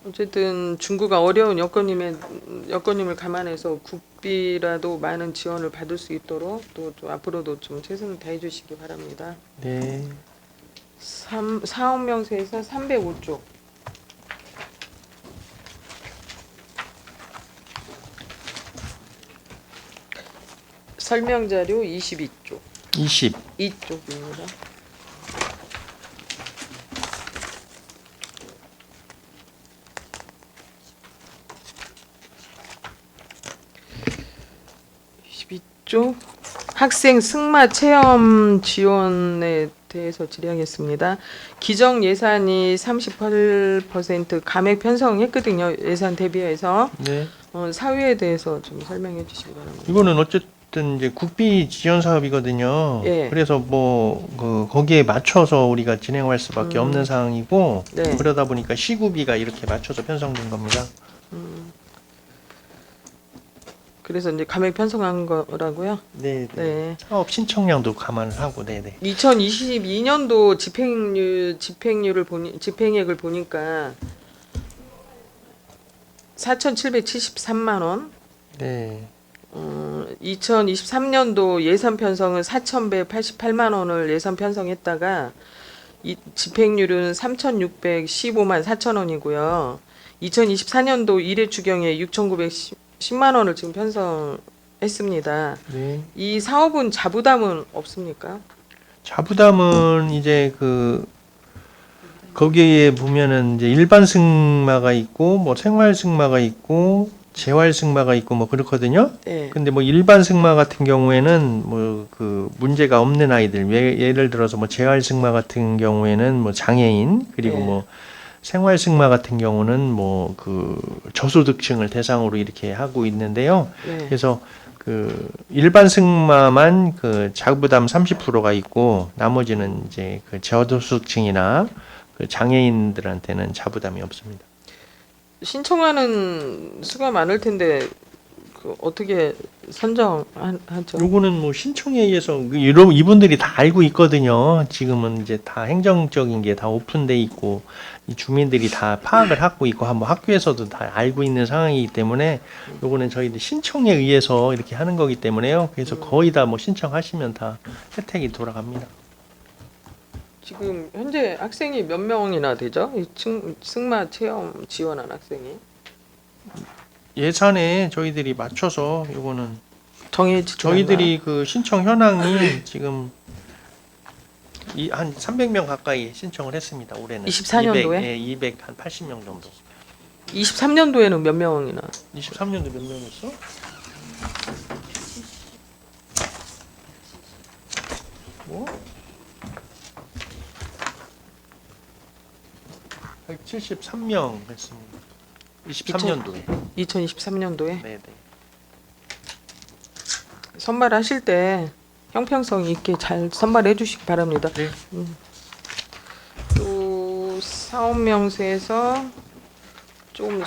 어쨌든 중구가 어려운 여건임을 감안해서 국비라도 많은 지원을 받을 수 있도록 또 앞으로도 좀 최선을 다해 주시기 바랍니다. 네. 사업명세에서 305조. 설명자료 22조. 20. 2쪽입니다. 쪽 학생 승마 체험 지원에 대해서 질의하겠습니다. 기정 예산이 38% 감액 편성했거든요. 예산 대비해서. 네. 사유에 대해서 좀 설명해 주시기 바랍니다. 이거는 어쨌든 이제 국비 지원 사업이거든요. 예. 그래서 거기에 맞춰서 우리가 진행할 수밖에 없는 상황이고 네. 그러다 보니까 시구비가 이렇게 맞춰서 편성된 겁니다. 그래서 이제 감액 편성한 거라고요? 네. 네. 사업 신청량도 감안을 하고, 네네. 2022년도 집행액을 보니까 4,773만 원. 네. 2023년도 예산 편성은 4,188만 원을 예산 편성했다가 이 집행률은 3,615만 4천 원이고요. 2024년도 일회 추경에 6,910만 원을 지금 편성했습니다. 네. 이 사업은 자부담은 없습니까? 자부담은 이제 거기에 보면은 이제 일반 승마가 있고 뭐 생활 승마가 있고 재활 승마가 있고 뭐 그렇거든요. 네. 근데 뭐 일반 승마 같은 경우에는 뭐 문제가 없는 아이들, 예를 들어서 뭐 재활 승마 같은 경우에는 뭐 장애인, 그리고 네. 뭐 생활 승마 같은 경우는 뭐 저소득층을 대상으로 이렇게 하고 있는데요. 네. 그래서 일반 승마만 자부담 30%가 있고 나머지는 이제 저소득층이나 장애인들한테는 자부담이 없습니다. 신청하는 수가 많을 텐데 어떻게 선정하죠? 요거는 뭐 신청에 의해서 이분들이 다 알고 있거든요. 지금은 이제 다 행정적인 게 다 오픈돼 있고 이 주민들이 다 파악을 하고 있고 뭐 학교에서도 다 알고 있는 상황이기 때문에 요거는 저희들 신청에 의해서 이렇게 하는 거기 때문에요. 그래서 거의 다 뭐 신청하시면 다 혜택이 돌아갑니다. 지금 현재 학생이 몇 명이나 되죠? 이 승마 체험 지원한 학생이 예산에 저희들이 맞춰서 요거는 정해지지 저희들이 신청 현황이 지금 한 300명 가까이 신청을 했습니다. 올해는 24년도에? 280명 정도. 23년도에는 몇 명이나? 23년도 몇 명이었어? 뭐? 173명 했습니다. 23년도에. 2023년도에 네네. 선발하실 때 형평성 있게 잘 선발해 주시기 바랍니다. 네. 또 사업 명세에서 좀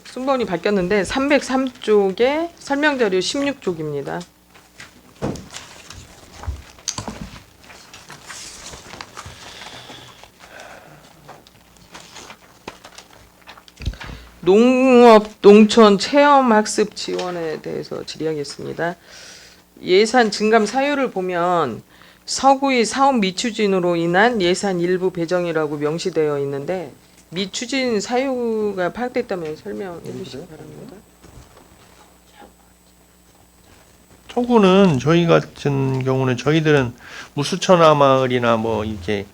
순번이 바뀌었는데 303쪽에 설명 자료 16쪽입니다. 농업 농촌 체험 학습 지원에 대해서 질의하겠습니다. 예산 증감 사유를 보면 서구의 사업 미추진으로 인한 예산 일부 배정이라고 명시되어 있는데 미추진 사유가 파악됐다면 설명해 주시기 바랍니다. 서구는 저희 같은 경우는 저희들은 무수천화 마을이나 뭐 이렇게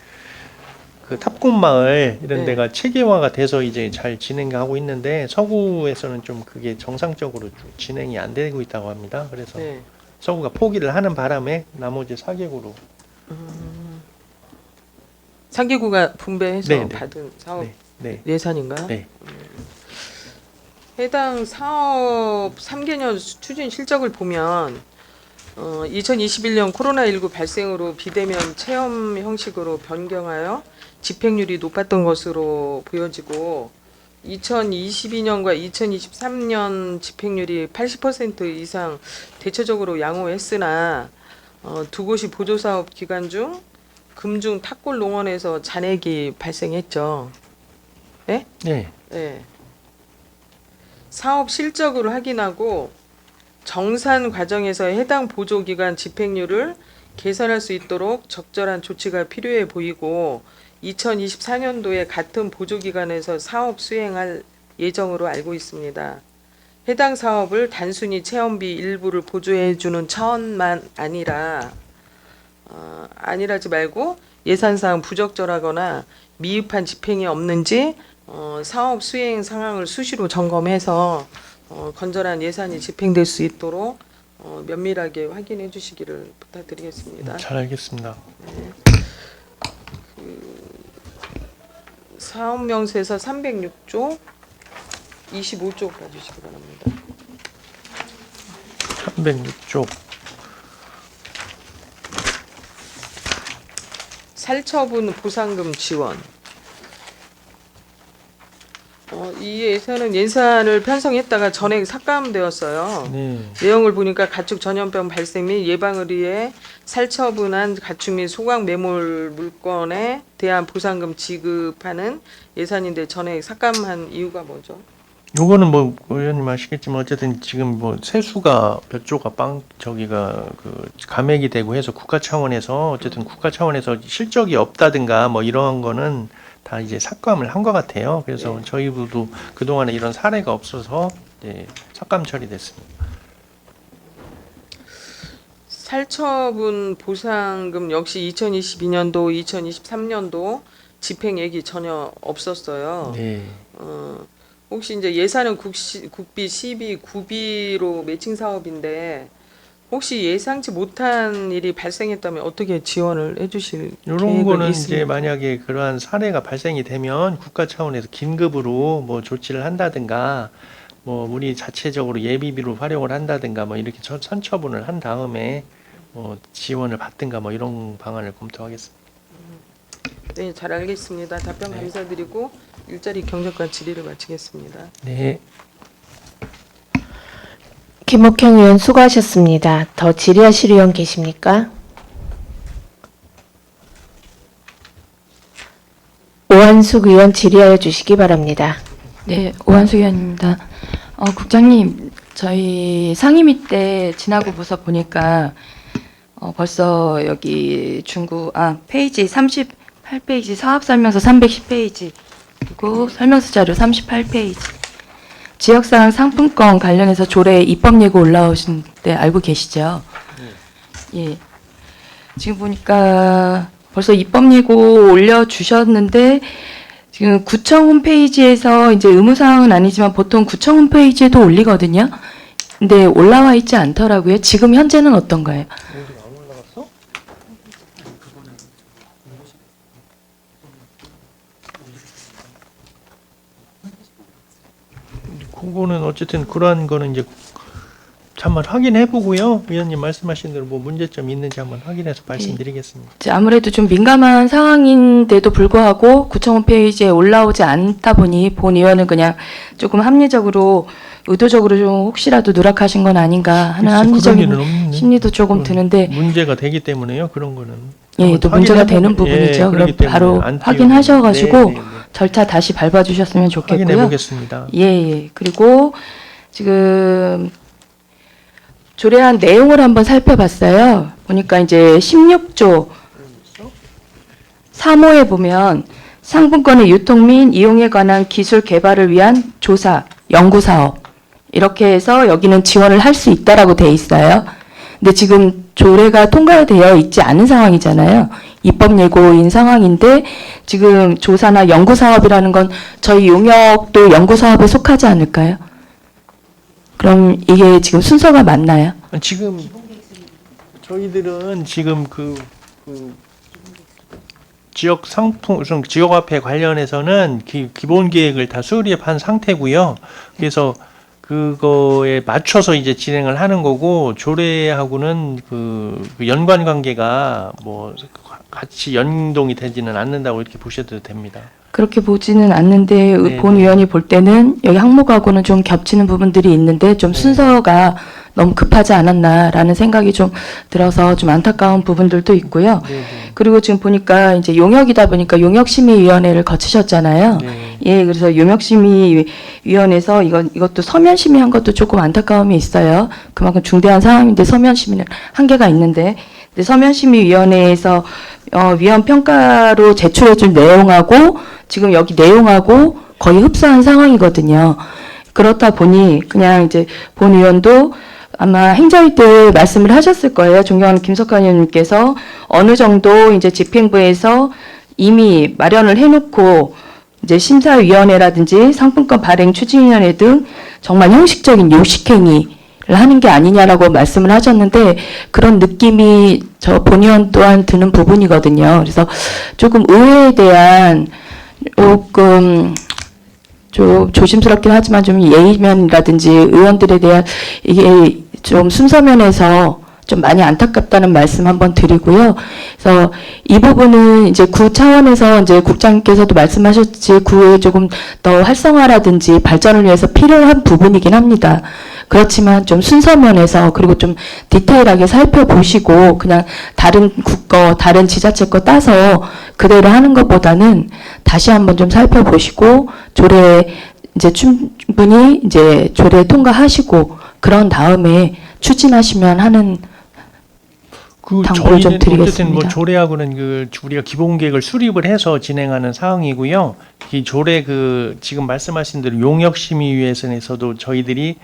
탑골 마을 이런 네. 데가 체계화가 돼서 이제 잘 진행하고 있는데 서구에서는 좀 그게 정상적으로 진행이 안 되고 있다고 합니다. 그래서 네. 서구가 포기를 하는 바람에 나머지 4개구로 3개구가 분배해서 네, 네. 받은 사업 네. 예산인가요? 네. 해당 사업 3개년 추진 실적을 보면 2021년 코로나19 발생으로 비대면 체험 형식으로 변경하여 집행률이 높았던 것으로 보여지고 2022년과 2023년 집행률이 80% 이상 대체적으로 양호했으나 두 곳이 보조사업 기간 중 금중 탑골 농원에서 잔액이 발생했죠. 네? 네. 네. 사업 실적으로 확인하고 정산 과정에서 해당 보조기관 집행률을 개선할 수 있도록 적절한 조치가 필요해 보이고 2024년도에 같은 보조기관에서 사업 수행할 예정으로 알고 있습니다. 해당 사업을 단순히 체험비 일부를 보조해주는 차원만 아니라지 말고 예산상 부적절하거나 미흡한 집행이 없는지 사업 수행 상황을 수시로 점검해서 건전한 예산이 집행될 수 있도록 면밀하게 확인해 주시기를 부탁드리겠습니다. 잘 알겠습니다. 사업 명세서 306조 25조 봐주시기 바랍니다. 306쪽. 살처분 보상금 지원. 이 예산을 편성했다가 전액 삭감되었어요. 네. 내용을 보니까 가축 전염병 발생 및 예방을 위해 살처분한 가축 및 소각 매몰 물건에 대한 보상금 지급하는 예산인데 전액 삭감한 이유가 뭐죠? 요거는 뭐 의원님 아시겠지만 어쨌든 지금 뭐 세수가 몇 조가 감액이 되고 해서 국가 차원에서 어쨌든 국가 차원에서 실적이 없다든가 뭐 이러한 거는 다 이제 삭감을 한 것 같아요. 그래서 저희도 그동안에 이런 사례가 없어서 이제 삭감 처리됐습니다. 살처분 보상금 역시 2022년도, 2023년도 집행액이 전혀 없었어요. 네. 혹시 이제 예산은 국비, 시비, 구비로 매칭 사업인데 혹시 예상치 못한 일이 발생했다면 어떻게 지원을 해주실 이런 계획은 거는 있습니까? 이제 만약에 그러한 사례가 발생이 되면 국가 차원에서 긴급으로 뭐 조치를 한다든가 뭐 우리 자체적으로 예비비로 활용을 한다든가 뭐 이렇게 선처분을 한 다음에 뭐 지원을 받든가 뭐 이런 방안을 검토하겠습니다. 네, 잘 알겠습니다. 답변 네. 감사드리고 일자리 경제과 질의를 마치겠습니다. 네. 김옥현 의원 수고하셨습니다. 더 질의하실 의원 계십니까? 오한숙 의원 질의하여 주시기 바랍니다. 네, 오한숙 의원입니다. 국장님, 저희 상임위 때 지나고 보서 보니까 벌써 여기 페이지 38페이지 사업설명서 310페이지 그리고 설명서 자료 38페이지 지역사항 상품권 관련해서 조례 입법 예고 올라오신 때 알고 계시죠? 예. 지금 보니까 벌써 입법 예고 올려주셨는데 지금 구청 홈페이지에서 이제 의무사항은 아니지만 보통 구청 홈페이지에도 올리거든요. 근데 올라와 있지 않더라고요. 지금 현재는 어떤가요? 그거는 어쨌든 그러한 거는 이제 한번 확인해 보고요. 의원님 말씀하신 대로 뭐 문제점이 있는지 한번 확인해서 말씀드리겠습니다. 이제 아무래도 좀 민감한 상황인데도 불구하고 구청 홈페이지에 올라오지 않다 보니 본 의원은 그냥 조금 합리적으로 의도적으로 좀 혹시라도 누락하신 건 아닌가 하는 글쎄, 합리적인 그런 일은 없네. 심리도 조금 드는데 문제가 되기 때문에요. 그런 거는. 예, 한번 또 문제가 확인해 되는 보고- 부분이죠. 예, 그럼 그렇기 때문에 바로 안 띄우고. 확인하셔가지고 네, 네, 네. 절차 다시 밟아주셨으면 좋겠고요. 확인해 보겠습니다. 예, 예. 그리고 지금 조례안 내용을 한번 살펴봤어요. 보니까 이제 16조 3호에 보면 상품권의 유통 및 이용에 관한 기술 개발을 위한 조사, 연구 사업 이렇게 해서 여기는 지원을 할 수 있다라고 돼 있어요. 근데 지금 조례가 통과되어 있지 않은 상황이잖아요. 입법 예고인 상황인데 지금 조사나 연구 사업이라는 건 저희 용역도 연구 사업에 속하지 않을까요? 그럼 이게 지금 순서가 맞나요? 지금 저희들은 지금 그 지역 상품 지역화폐 관련해서는 기본 계획을 다 수립한 상태고요. 그래서 그거에 맞춰서 이제 진행을 하는 거고 조례하고는 그 연관 관계가 뭐 같이 연동이 되지는 않는다고 이렇게 보셔도 됩니다. 그렇게 보지는 않는데 네, 본 네. 의원이 볼 때는 여기 항목하고는 좀 겹치는 부분들이 있는데 좀 순서가 너무 급하지 않았나라는 생각이 좀 들어서 좀 안타까운 부분들도 있고요. 네, 그리고 지금 보니까 이제 용역이다 보니까 용역심의위원회를 거치셨잖아요. 네. 예, 그래서 용역심의위원회에서 이것도 서면 심의한 것도 조금 안타까움이 있어요. 그만큼 중대한 사항인데 서면 심의는 한계가 있는데, 근데 서면 심의위원회에서 위원 평가로 제출해준 내용하고 지금 여기 내용하고 거의 흡사한 상황이거든요. 그렇다 보니 그냥 이제 본 의원도 아마 행자위 때 말씀을 하셨을 거예요. 존경하는 김석환 의원님께서 어느 정도 이제 집행부에서 이미 마련을 해놓고 이제 심사위원회라든지 상품권 발행 추진위원회 등 정말 형식적인 요식행위를 하는 게 아니냐라고 말씀을 하셨는데 그런 느낌이 저 본의원 또한 드는 부분이거든요. 그래서 조금 의회에 대한 조금 좀 조심스럽긴 하지만 좀 예의면이라든지 의원들에 대한 이게 좀 순서면에서 좀 많이 안타깝다는 말씀 한번 드리고요. 그래서 이 부분은 이제 구 차원에서 이제 국장님께서도 말씀하셨지 구의 조금 더 활성화라든지 발전을 위해서 필요한 부분이긴 합니다. 그렇지만 좀 순서면에서 그리고 좀 디테일하게 살펴보시고 그냥 다른 국 거, 다른 지자체 거 따서 그대로 하는 것보다는 다시 한번 좀 살펴보시고 조례 이제 충분히 이제 조례 통과하시고 그런 다음에 추진하시면 하는 그 당부를 좀 저희는 드리겠습니다. 어쨌든 뭐 조례하고는 그 우리가 기본 계획을 수립을 해서 진행하는 사항이고요. 이 조례 그 지금 말씀하신 대로 용역심의위원회에서도 저희들이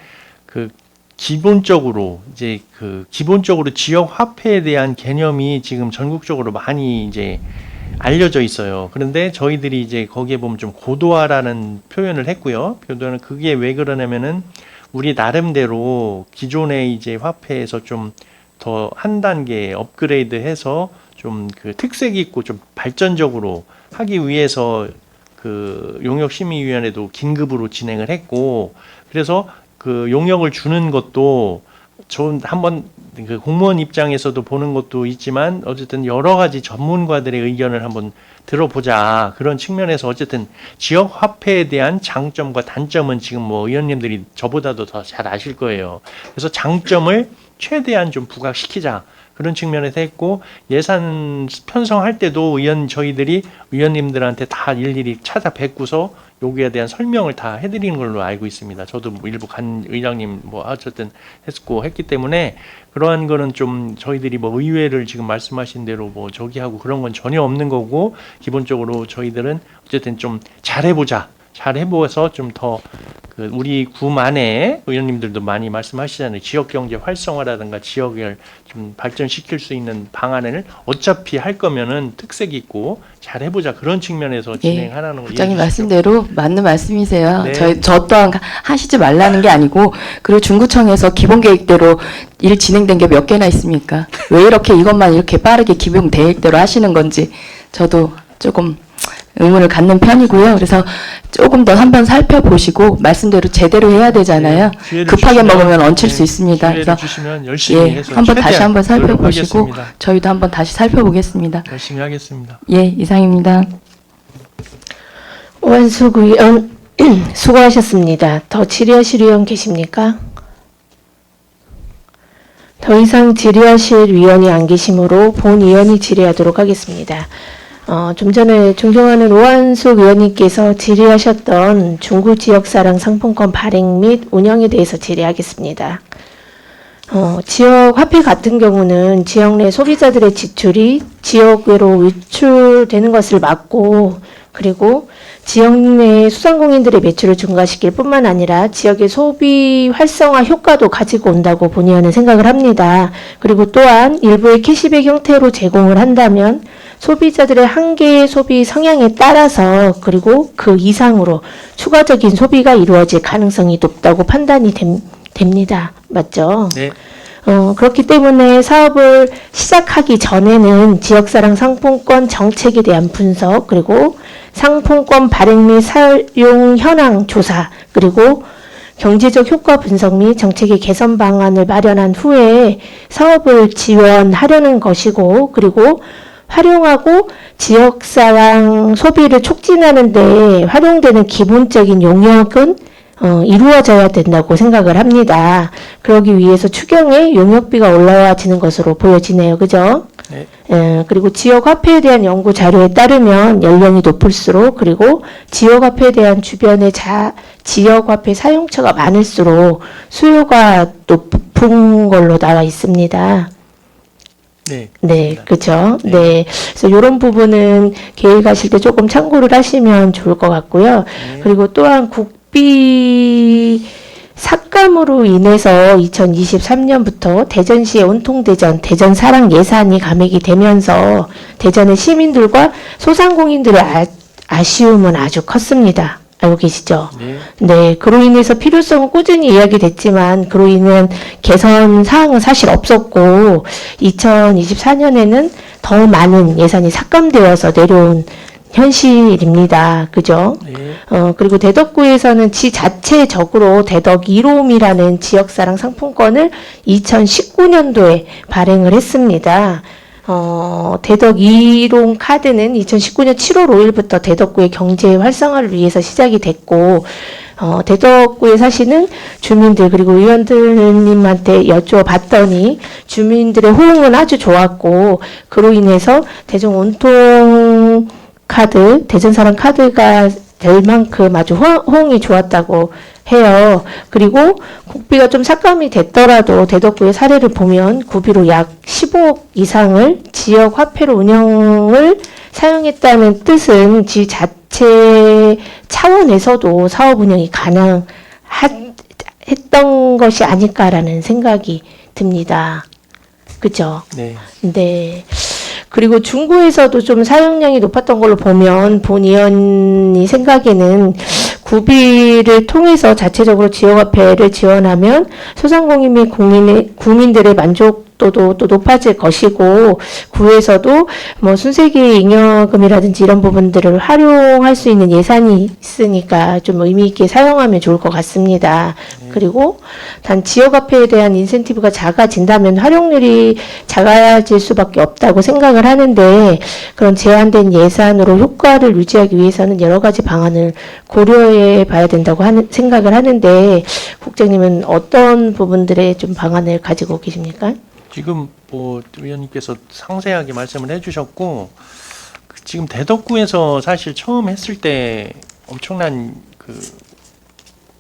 그 기본적으로 이제 그 기본적으로 지역 화폐에 대한 개념이 지금 전국적으로 많이 이제 알려져 있어요. 그런데 저희들이 이제 거기에 보면 좀 고도화라는 표현을 했고요. 표현은 그게 왜 그러냐면은 우리 나름대로 기존의 이제 화폐에서 좀 더 한 단계 업그레이드해서 좀 그 특색 있고 좀 발전적으로 하기 위해서 그 용역심의위원회도 긴급으로 진행을 했고, 그래서 그 용역을 주는 것도 좀 한번 그 공무원 입장에서도 보는 것도 있지만 어쨌든 여러 가지 전문가들의 의견을 한번 들어보자, 그런 측면에서 어쨌든 지역 화폐에 대한 장점과 단점은 지금 뭐 의원님들이 저보다도 더 잘 아실 거예요. 그래서 장점을 최대한 좀 부각시키자, 그런 측면에서 했고, 예산 편성할 때도 저희들이 의원님들한테 다 일일이 찾아뵙고서 여기에 대한 설명을 다 해드리는 걸로 알고 있습니다. 저도 뭐 일부 간 의장님 뭐 어쨌든 했기 때문에 그러한 거는 좀 저희들이 뭐 의회를 지금 말씀하신 대로 뭐 저기 하고 그런 건 전혀 없는 거고, 기본적으로 저희들은 어쨌든 좀 잘해보자, 잘해보아서 좀 더 그 우리 구만에 의원님들도 많이 말씀하시잖아요. 지역 경제 활성화라든가 지역을 좀 발전시킬 수 있는 방안을 어차피 할 거면은 특색 있고 잘해보자, 그런 측면에서 진행하라는 거. 국장님 말씀대로 맞는 말씀이세요. 네. 저 또한 하시지 말라는 게 아니고, 그리고 중구청에서 기본 계획대로 일 진행된 게 몇 개나 있습니까? 왜 이렇게 이것만 이렇게 빠르게 기본 계획대로 하시는 건지 저도 조금 의문을 갖는 편이고요. 그래서 조금 더 한번 살펴보시고 말씀대로 제대로 해야 되잖아요. 기회를 급하게 주시면, 먹으면 얹힐 네, 수 있습니다. 기회를 그래서 주시면 열심히 해서 한번 다시 최대한 한번 살펴보시고 노력하겠습니다. 저희도 한번 다시 살펴보겠습니다. 열심히 하겠습니다. 예, 이상입니다. 오한숙 의원 수고하셨습니다. 더 질의하실 의원 계십니까? 더 이상 질의하실 위원이 안 계시므로 본 의원이 질의하도록 하겠습니다. 좀 전에 존경하는 오한숙 의원님께서 질의하셨던 중구 지역사랑 상품권 발행 및 운영에 대해서 질의하겠습니다. 지역 화폐 같은 경우는 지역 내 소비자들의 지출이 지역 외로 유출되는 것을 막고, 그리고 지역 내 소상공인들의 매출을 증가시킬 뿐만 아니라 지역의 소비 활성화 효과도 가지고 온다고 본의 아닌 생각을 합니다. 그리고 또한 일부의 캐시백 형태로 제공을 한다면 소비자들의 한계의 소비 성향에 따라서 그리고 그 이상으로 추가적인 소비가 이루어질 가능성이 높다고 판단이 됩니다. 맞죠? 네. 그렇기 때문에 사업을 시작하기 전에는 지역사랑 상품권 정책에 대한 분석, 그리고 상품권 발행 및 사용 현황 조사, 그리고 경제적 효과 분석 및 정책의 개선 방안을 마련한 후에 사업을 지원하려는 것이고, 그리고 활용하고 지역사랑 소비를 촉진하는 데 활용되는 기본적인 용역은 이루어져야 된다고 생각을 합니다. 그러기 위해서 추경에 용역비가 올라와지는 것으로 보여지네요. 그죠? 네. 그리고 지역화폐에 대한 연구 자료에 따르면 연령이 높을수록, 그리고 지역화폐에 대한 주변의 지역화폐 사용처가 많을수록 수요가 높은 걸로 나와 있습니다. 네. 네, 그죠. 네. 네. 그래서 이런 부분은 계획하실 때 조금 참고를 하시면 좋을 것 같고요. 네. 그리고 또한 국비 삭감으로 인해서 2023년부터 대전시의 온통대전, 대전 사랑 예산이 감액이 되면서 대전의 시민들과 소상공인들의 아쉬움은 아주 컸습니다. 알고 계시죠? 네. 네, 그로 인해서 필요성은 꾸준히 이야기됐지만 그로 인한 개선 사항은 사실 없었고 2024년에는 더 많은 예산이 삭감되어서 내려온 현실입니다. 그죠? 네. 그리고 대덕구에서는 자체적으로 대덕 이롬이라는 지역사랑 상품권을 2019년도에 발행을 했습니다. 대덕 이롬 카드는 2019년 7월 5일부터 대덕구의 경제 활성화를 위해서 시작이 됐고, 대덕구에 사시는 주민들 그리고 의원들님한테 여쭤봤더니 주민들의 호응은 아주 좋았고, 그로 인해서 대전 온통 카드, 대전사랑 카드가 될 만큼 아주 호응이 좋았다고 해요. 그리고 국비가 좀 삭감이 됐더라도 대덕구의 사례를 보면 구비로 약 15억 이상을 지역 화폐로 운영을 사용했다는 뜻은 지 자체 차원에서도 사업 운영이 가능했던 것이 아닐까라는 생각이 듭니다. 그죠? 네. 네. 그리고 중구에서도 좀 사용량이 높았던 걸로 보면 본 의원이 생각에는 구비를 통해서 자체적으로 지역화폐를 지원하면 소상공인 및 국민들의 만족도도 또 높아질 것이고, 구에서도 뭐 순세기 잉여금이라든지 이런 부분들을 활용할 수 있는 예산이 있으니까 좀 의미 있게 사용하면 좋을 것 같습니다. 그리고 단 지역화폐에 대한 인센티브가 작아진다면 활용률이 작아질 수밖에 없다고 생각을 하는데, 그런 제한된 예산으로 효과를 유지하기 위해서는 여러 가지 방안을 고려해 봐야 된다고 생각을 하는데, 국장님은 어떤 부분들의 좀 방안을 가지고 계십니까? 지금 뭐 위원님께서 상세하게 말씀을 해주셨고, 지금 대덕구에서 사실 처음 했을 때 엄청난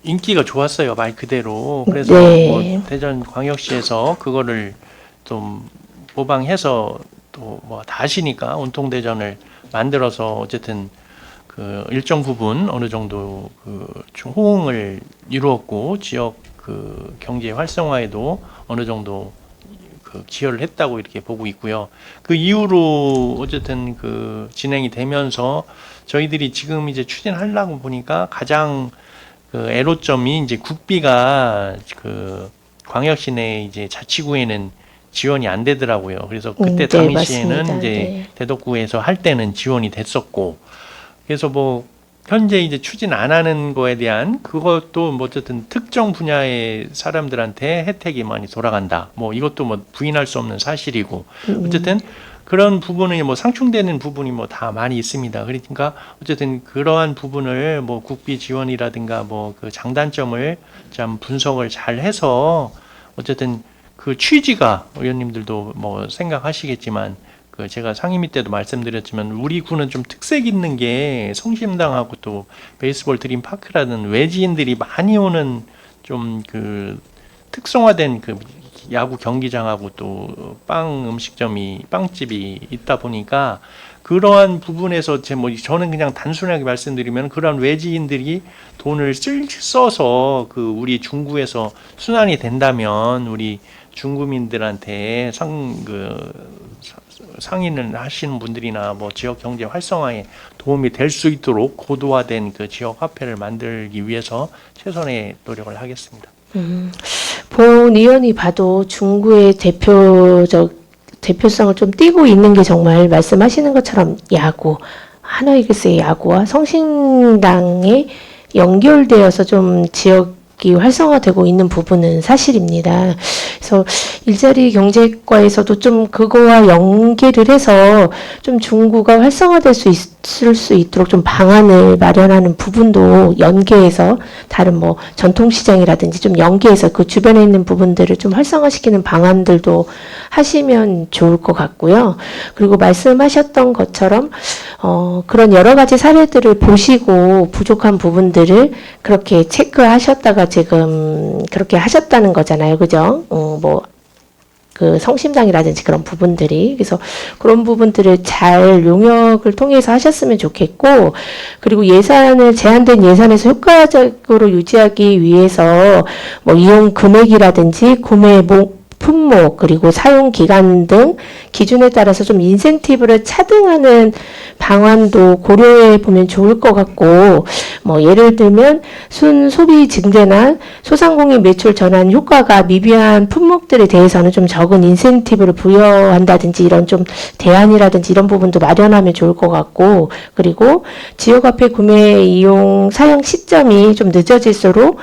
인기가 좋았어요, 말 그대로. 그래서 네. 뭐 대전광역시에서 그거를 좀 모방해서 또 뭐 다시니까 온통대전을 만들어서 어쨌든 그 일정 부분 어느 정도 좀 호응을 이루었고, 지역 경제 활성화에도 어느 정도 기여를 했다고 이렇게 보고 있고요. 그 이후로 어쨌든 진행이 되면서 저희들이 지금 이제 추진하려고 보니까 가장 애로점이 이제 국비가 광역시 내 이제 자치구에는 지원이 안 되더라고요. 그래서 그때 네, 당시에는 맞습니다. 이제 네. 대덕구에서 할 때는 지원이 됐었고, 그래서 뭐 현재 이제 추진 안 하는 거에 대한 그것도 뭐 어쨌든 특정 분야의 사람들한테 혜택이 많이 돌아간다. 뭐 이것도 뭐 부인할 수 없는 사실이고, 어쨌든 그런 부분이 뭐 상충되는 부분이 뭐 다 많이 있습니다. 그러니까 어쨌든 그러한 부분을 뭐 국비 지원이라든가 뭐 장단점을 참 분석을 잘 해서 어쨌든 그 취지가 의원님들도 뭐 생각하시겠지만, 제가 상임위 때도 말씀드렸지만 우리 구는 좀 특색 있는 게 성심당하고 또 베이스볼 드림파크라는 외지인들이 많이 오는 좀 특성화된 야구 경기장하고 또 빵집이 있다 보니까, 그러한 부분에서 저는 그냥 단순하게 말씀드리면 그러한 외지인들이 돈을 써서 우리 중구에서 순환이 된다면 우리 중구민들한테 상인을 하시는 분들이나 뭐 지역 경제 활성화에 도움이 될 수 있도록 고도화된 지역 화폐를 만들기 위해서 최선의 노력을 하겠습니다. 본 의원이 봐도 중구의 대표성을 좀 띠고 있는 게 정말 말씀하시는 것처럼 야구, 하나이글스의 야구와 성심당에 연결되어서 좀 지역이 활성화되고 있는 부분은 사실입니다. 그래서 일자리 경제과에서도 좀 그거와 연계를 해서 좀 중구가 활성화될 수 있을 수 있도록 좀 방안을 마련하는 부분도 연계해서 다른 뭐 전통시장이라든지 좀 연계해서 그 주변에 있는 부분들을 좀 활성화시키는 방안들도 하시면 좋을 것 같고요. 그리고 말씀하셨던 것처럼 그런 여러 가지 사례들을 보시고 부족한 부분들을 그렇게 체크하셨다가 지금 그렇게 하셨다는 거잖아요. 그죠? 성심당이라든지 그런 부분들이. 그래서 그런 부분들을 잘 용역을 통해서 하셨으면 좋겠고, 그리고 제한된 예산에서 효과적으로 유지하기 위해서 뭐 이용 금액이라든지 품목 그리고 사용 기간 등 기준에 따라서 좀 인센티브를 차등하는 방안도 고려해 보면 좋을 것 같고, 뭐 예를 들면 순소비 증대나 소상공인 매출 전환 효과가 미비한 품목들에 대해서는 좀 적은 인센티브를 부여한다든지 이런 좀 대안이라든지 이런 부분도 마련하면 좋을 것 같고, 그리고 지역화폐 구매 이용 사용 시점이 좀 늦어질수록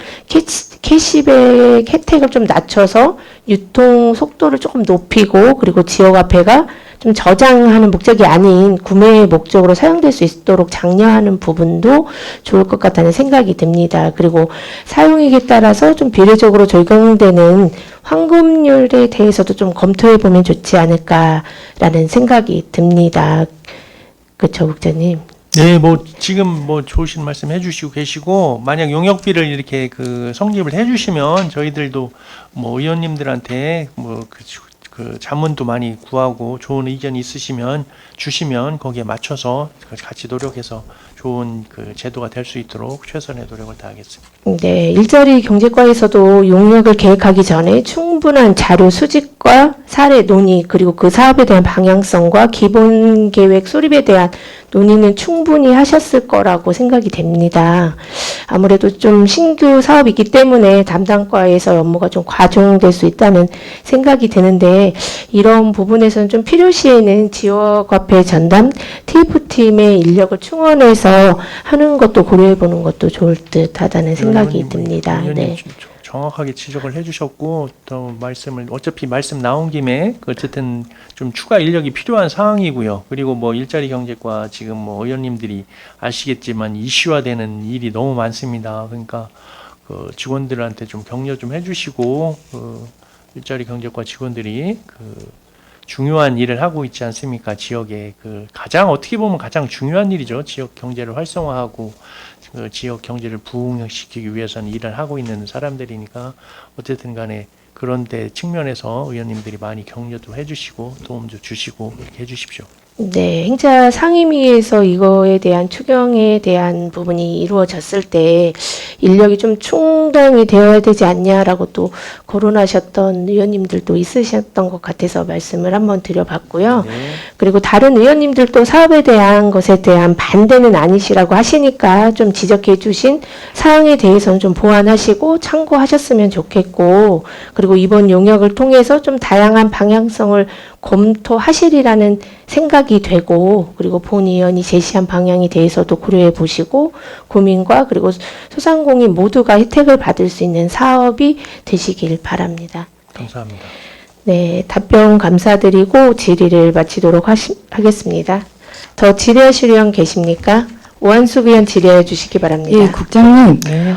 캐시백 혜택을 좀 낮춰서 유통 속도를 조금 높이고, 그리고 지역화폐가 좀 저장하는 목적이 아닌 구매의 목적으로 사용될 수 있도록 장려하는 부분도 좋을 것 같다는 생각이 듭니다. 그리고 사용액에 따라서 좀 비례적으로 적용되는 환급률에 대해서도 좀 검토해 보면 좋지 않을까라는 생각이 듭니다. 그렇죠, 국장님? 네, 뭐 지금 뭐 좋으신 말씀 해주시고 계시고, 만약 용역비를 이렇게 그 성립을 해주시면 저희들도 뭐 의원님들한테 뭐 그 자문도 많이 구하고 좋은 의견 있으시면 주시면 거기에 맞춰서 같이 노력해서 좋은 그 제도가 될 수 있도록 최선의 노력을 다하겠습니다. 네, 일자리 경제과에서도 용역을 계획하기 전에 충분한 자료 수집과 사례 논의, 그리고 그 사업에 대한 방향성과 기본 계획 수립에 대한 논의는 충분히 하셨을 거라고 생각이 됩니다. 아무래도 좀 신규 사업이기 때문에 담당과에서 업무가 좀 과중될 수 있다는 생각이 드는데, 이런 부분에서는 좀 필요시에는 지역화폐 전담 TF팀의 인력을 충원해서 하는 것도 고려해 보는 것도 좋을 듯 하다는 생각이 듭니다. 네. 정확하게 지적을 해주셨고, 또 말씀을 어차피 말씀 나온 김에 어쨌든 좀 추가 인력이 필요한 상황이고요. 그리고 뭐 일자리 경제과 지금 뭐 의원님들이 아시겠지만 이슈화되는 일이 너무 많습니다. 그러니까 그 직원들한테 좀 격려 좀 해주시고, 그 일자리 경제과 직원들이 그 중요한 일을 하고 있지 않습니까? 지역에 그 가장 어떻게 보면 가장 중요한 일이죠. 지역 경제를 활성화하고 그 지역 경제를 부흥시키기 위해서는 일을 하고 있는 사람들이니까 어쨌든 간에 그런 데 측면에서 의원님들이 많이 격려도 해주시고 도움도 주시고 이렇게 해주십시오. 네, 행자 상임위에서 이거에 대한 추경에 대한 부분이 이루어졌을 때 인력이 좀 충당이 되어야 되지 않냐라고 또 거론하셨던 의원님들도 있으셨던 것 같아서 말씀을 한번 드려봤고요. 네. 그리고 다른 의원님들도 사업에 대한 것에 대한 반대는 아니시라고 하시니까 좀 지적해 주신 사항에 대해서는 좀 보완하시고 참고하셨으면 좋겠고, 그리고 이번 용역을 통해서 좀 다양한 방향성을 검토하시리라는 생각이 되고, 그리고 본 의원이 제시한 방향에 대해서도 고려해 보시고 국민과 그리고 소상공인 모두가 혜택을 받을 수 있는 사업이 되시길 바랍니다. 감사합니다. 네, 답변 감사드리고 질의를 마치도록 하겠습니다. 더 질의하실 의원 계십니까? 오한숙 의원 질의해 주시기 바랍니다. 예, 국장님. 네.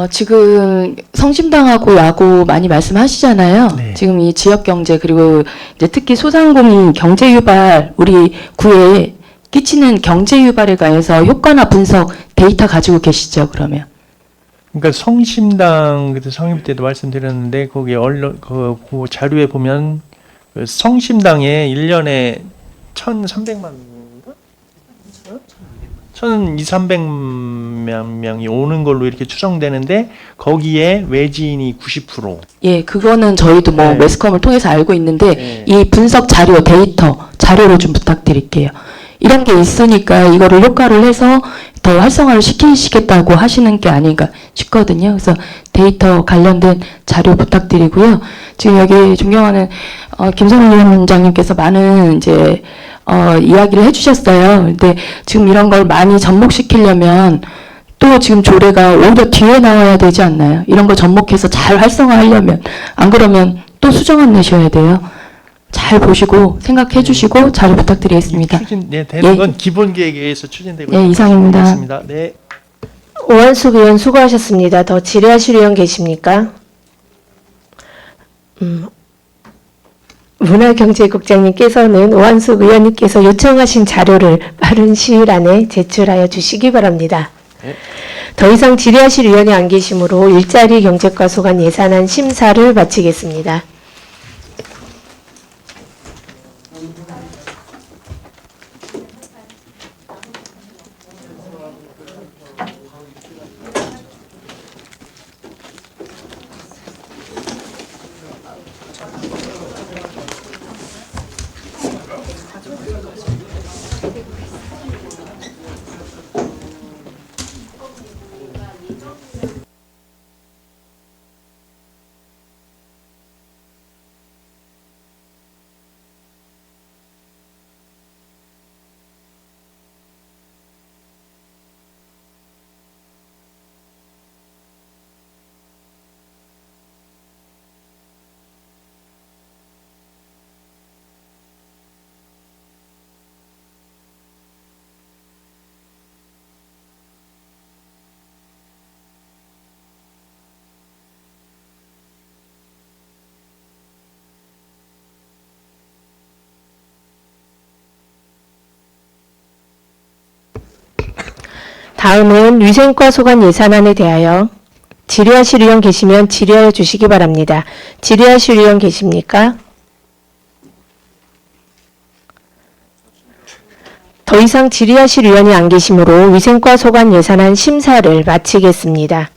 지금 성심당하고 야구 많이 말씀하시잖아요. 네. 지금 이 지역 경제 그리고 이제 특히 소상공인 경제 유발 우리 구에 끼치는 경제 유발에 관해서 효과나 분석 데이터 가지고 계시죠, 그러면? 그러니까 성심당 그때 성임 때도 말씀드렸는데 거기 그 자료에 보면 그 성심당에 1년에 1,300만 1,200~300명이 오는 걸로 이렇게 추정되는데 거기에 외지인이 90%. 예, 그거는 저희도 뭐 네. 매스컴을 통해서 알고 있는데 네. 이 분석 자료, 데이터, 자료를 좀 부탁드릴게요. 이런 게 있으니까 이거를 효과를 해서 더 활성화를 시키시겠다고 하시는 게 아닌가 싶거든요. 그래서 데이터 관련된 자료 부탁드리고요. 지금 여기 존경하는 김성훈 위원장님께서 많은 이제 이야기를 해주셨어요. 근데 지금 이런 걸 많이 접목시키려면 또 지금 조례가 오히려 뒤에 나와야 되지 않나요? 이런 거 접목해서 잘 활성화하려면, 안 그러면 또 수정안 내셔야 돼요. 잘 보시고 생각해 주시고 자료 부탁드리겠습니다. 되는 건 기본 계획에 의해서 추진되고 예, 이상입니다. 있습니다. 네. 오한숙 의원 수고하셨습니다. 더 질의하실 의원 계십니까? 문화경제국장님께서는 오한숙 의원님께서 요청하신 자료를 빠른 시일 안에 제출하여 주시기 바랍니다. 네. 더 이상 질의하실 의원이 안 계시므로 일자리 경제과 소관 예산안 심사를 마치겠습니다. 다음은 위생과 소관 예산안에 대하여 질의하실 의원 계시면 질의하여 주시기 바랍니다. 질의하실 의원 계십니까? 더 이상 질의하실 의원이 안 계시므로 위생과 소관 예산안 심사를 마치겠습니다.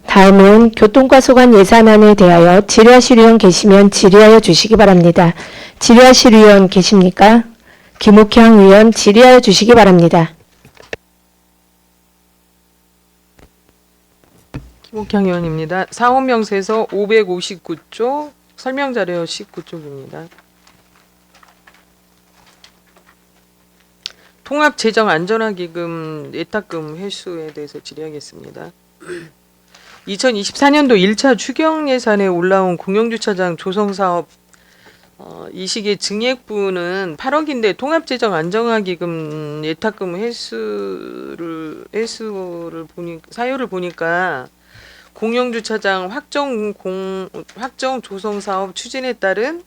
다음은 교통과 소관 예산안에 대하여 질의하실 의원 계시면 질의하여 주시기 바랍니다. 질의하실 의원 계십니까? 김옥향 의원 질의하여 주시기 바랍니다. 김옥향 의원입니다. 사업명세서 559쪽 설명자료 19쪽입니다. 통합재정안전화기금 예탁금 회수에 대해서 질의하겠습니다. 2024년도 1차 추경 예산에 올라온 공영주차장 조성사업 이 시기에 증액분은 8억인데 통합재정안정화기금 예탁금 회수를 보니 사유를 보니까 공영주차장 확정 조성사업 추진에 따른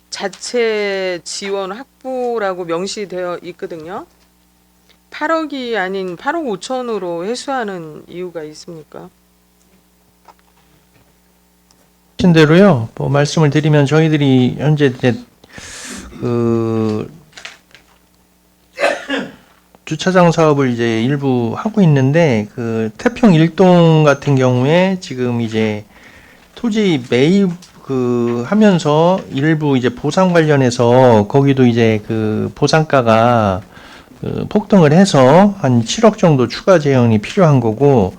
자체 지원 확보라고 명시되어 있거든요. 8억이 아닌 8억 5천으로 회수하는 이유가 있습니까? 하신 대로요. 뭐 말씀을 드리면 저희들이 현재 이제 그 주차장 사업을 이제 일부 하고 있는데 그 태평 1동 같은 경우에 지금 이제 토지 매입 그 하면서 일부 이제 보상 관련해서 거기도 이제 그 보상가가 그 폭등을 해서 한 7억 정도 추가 재원이 필요한 거고,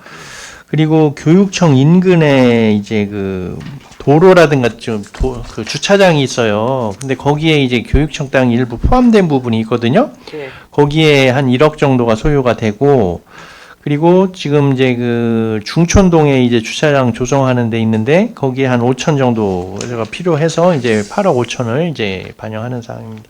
그리고 교육청 인근에 이제 그 도로라든가 그 주차장이 있어요. 근데 거기에 이제 교육청 땅이 일부 포함된 부분이 있거든요. 네. 거기에 한 1억 정도가 소요가 되고, 그리고 지금 이제 그 중촌동에 이제 주차장 조성하는 데 있는데 거기에 한 5천 정도가 필요해서 이제 8억 5천을 이제 반영하는 사항입니다.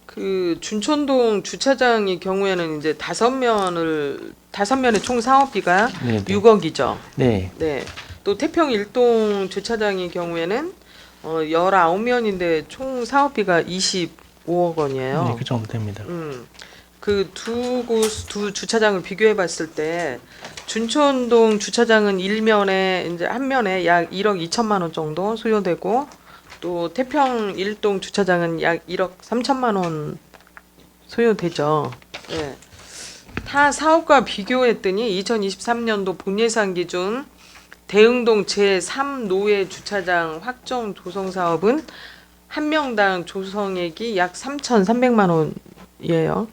그 준촌동 주차장의 경우에는 이제 5면의 총 사업비가 네, 네. 6억이죠. 네. 네. 또 태평 1동 주차장의 경우에는 19면인데 총 사업비가 25억 원이에요. 네, 그 정도 됩니다. 그 두 주차장을 비교해 봤을 때 준촌동 주차장은 한 면에 약 1억 2천만 원 정도 소요되고, 또 태평 1동 주차장은 약 1억 3천만 원 소요되죠. 네. 타 사업과 비교했더니 2023년도 본예산 기준 대흥동 제3노예 주차장 확정 조성 사업은 한 명당 조성액이 약 3,300만 원이에요.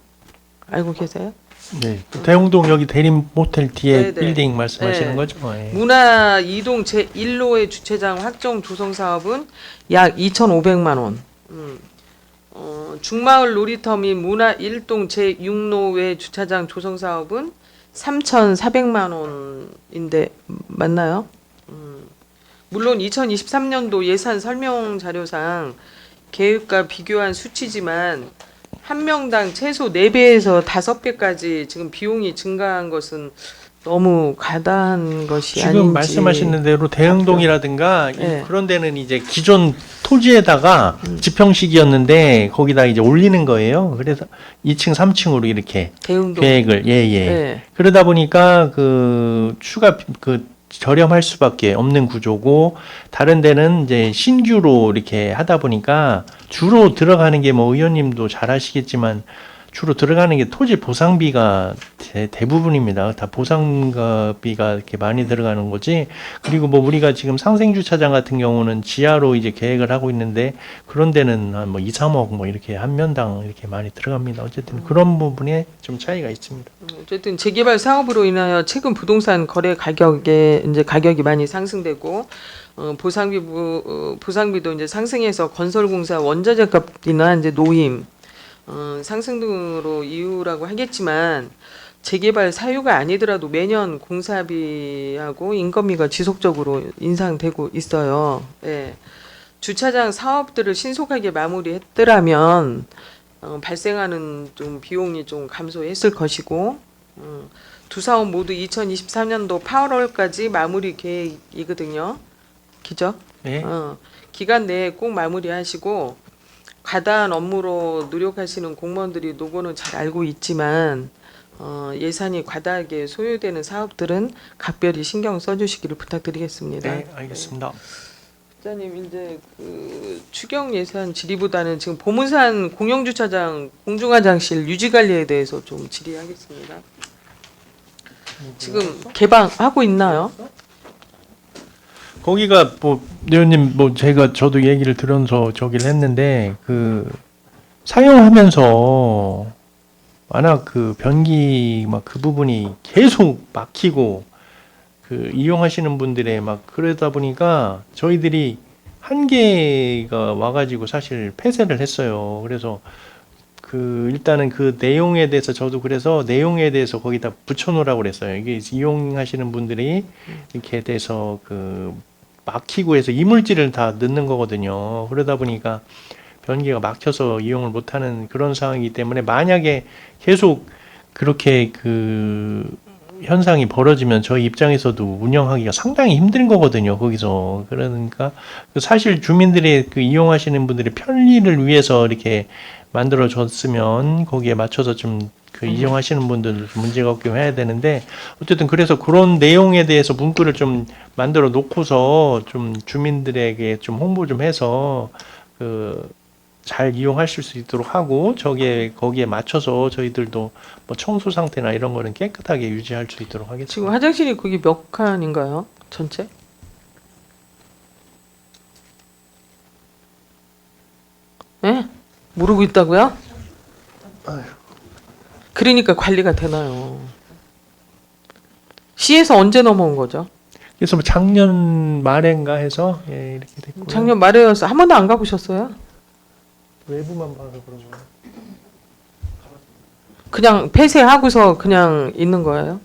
알고 계세요? 네. 대흥동 여기 대림 모텔 뒤에 네, 네. 빌딩 말씀하시는 네. 거죠? 네. 문화 2동 제1노예 주차장 확정 조성 사업은 약 2,500만 원. 중마을 놀이터 및 문화 1동 제6노예 주차장 조성 사업은 3,400만 원인데 맞나요? 물론 2023년도 예산 설명 자료상 계획과 비교한 수치지만 한 명당 최소 4배에서 5배까지 지금 비용이 증가한 것은 너무 과다한 것이 아닌지. 지금 말씀하시는 대로 대흥동이라든가 네. 그런 데는 이제 기존 토지에다가 집형식이었는데 거기다 이제 올리는 거예요. 그래서 2층, 3층으로 이렇게 대흥동. 계획을 예예. 네. 그러다 보니까 그 추가 저렴할 수밖에 없는 구조고 다른 데는 이제 신규로 이렇게 하다 보니까 주로 들어가는 게 뭐 의원님도 잘 아시겠지만 주로 들어가는 게 토지 보상비가 대부분입니다. 다 보상비가 이렇게 많이 들어가는 거지. 그리고 뭐 우리가 지금 상생주차장 같은 경우는 지하로 이제 계획을 하고 있는데 그런 데는 한 뭐 2, 3억 뭐 이렇게 한 면당 이렇게 많이 들어갑니다. 어쨌든 그런 부분에 좀 차이가 있습니다. 어쨌든 재개발 사업으로 인하여 최근 부동산 거래 가격에 이제 가격이 많이 상승되고 보상비도 이제 상승해서 건설공사 원자재값이나 이제 노임 상승 등으로 이유라고 하겠지만 재개발 사유가 아니더라도 매년 공사비하고 인건비가 지속적으로 인상되고 있어요. 예. 주차장 사업들을 신속하게 마무리했더라면 발생하는 좀 비용이 좀 감소했을 것이고 두 사업 모두 2023년도 8월까지 마무리 계획이거든요. 기죠? 네. 기간 내에 꼭 마무리하시고 과다한 업무로 노력하시는 공무원들이 노고는 잘 알고 있지만 예산이 과다하게 소요되는 사업들은 각별히 신경 써주시기를 부탁드리겠습니다. 네, 알겠습니다. 부장님 이제 그 추경 예산 질의보다는 지금 보문산 공영주차장 공중화장실 유지 관리에 대해서 좀 질의하겠습니다. 지금 개방하고 있나요? 거기가 뭐 의원님 뭐 저도 얘기를 들어서 저기를 했는데 그 사용하면서 워낙 그 변기 막 그 부분이 계속 막히고 그 이용하시는 분들의 막 그러다 보니까 저희들이 한계가 와가지고 사실 폐쇄를 했어요. 그래서 그 일단은 그 내용에 대해서 저도 그래서 내용에 대해서 거기다 붙여놓으라고 그랬어요. 이게 이용하시는 분들이 이렇게 돼서 그 막히고 해서 이물질을 다 넣는 거거든요. 그러다 보니까 변기가 막혀서 이용을 못하는 그런 상황이기 때문에 만약에 계속 그렇게 그 현상이 벌어지면 저희 입장에서도 운영하기가 상당히 힘든 거거든요. 거기서 그러니까 사실 주민들의 그 이용하시는 분들의 편리를 위해서 이렇게 만들어졌으면 거기에 맞춰서 좀 그 이용하시는 분들 문제가 없게 해야 되는데 어쨌든 그래서 그런 내용에 대해서 문구를 좀 만들어 놓고서 좀 주민들에게 좀 홍보 좀 해서 그 잘 이용하실 수 있도록 하고 거기에 맞춰서 저희들도 뭐 청소 상태나 이런 거는 깨끗하게 유지할 수 있도록 하겠습니다. 지금 화장실이 거기 몇 칸인가요? 전체? 예? 모르고 있다고요? 그러니까 관리가 되나요? 시에서 언제 넘어온 거죠? 그래서 뭐 작년 말인가 해서 예, 이렇게 됐고요. 작년 말에여서 한 번도 안 가보셨어요? 외부만 봐서 그런 거예요. 그냥 폐쇄하고서 그냥 있는 거예요?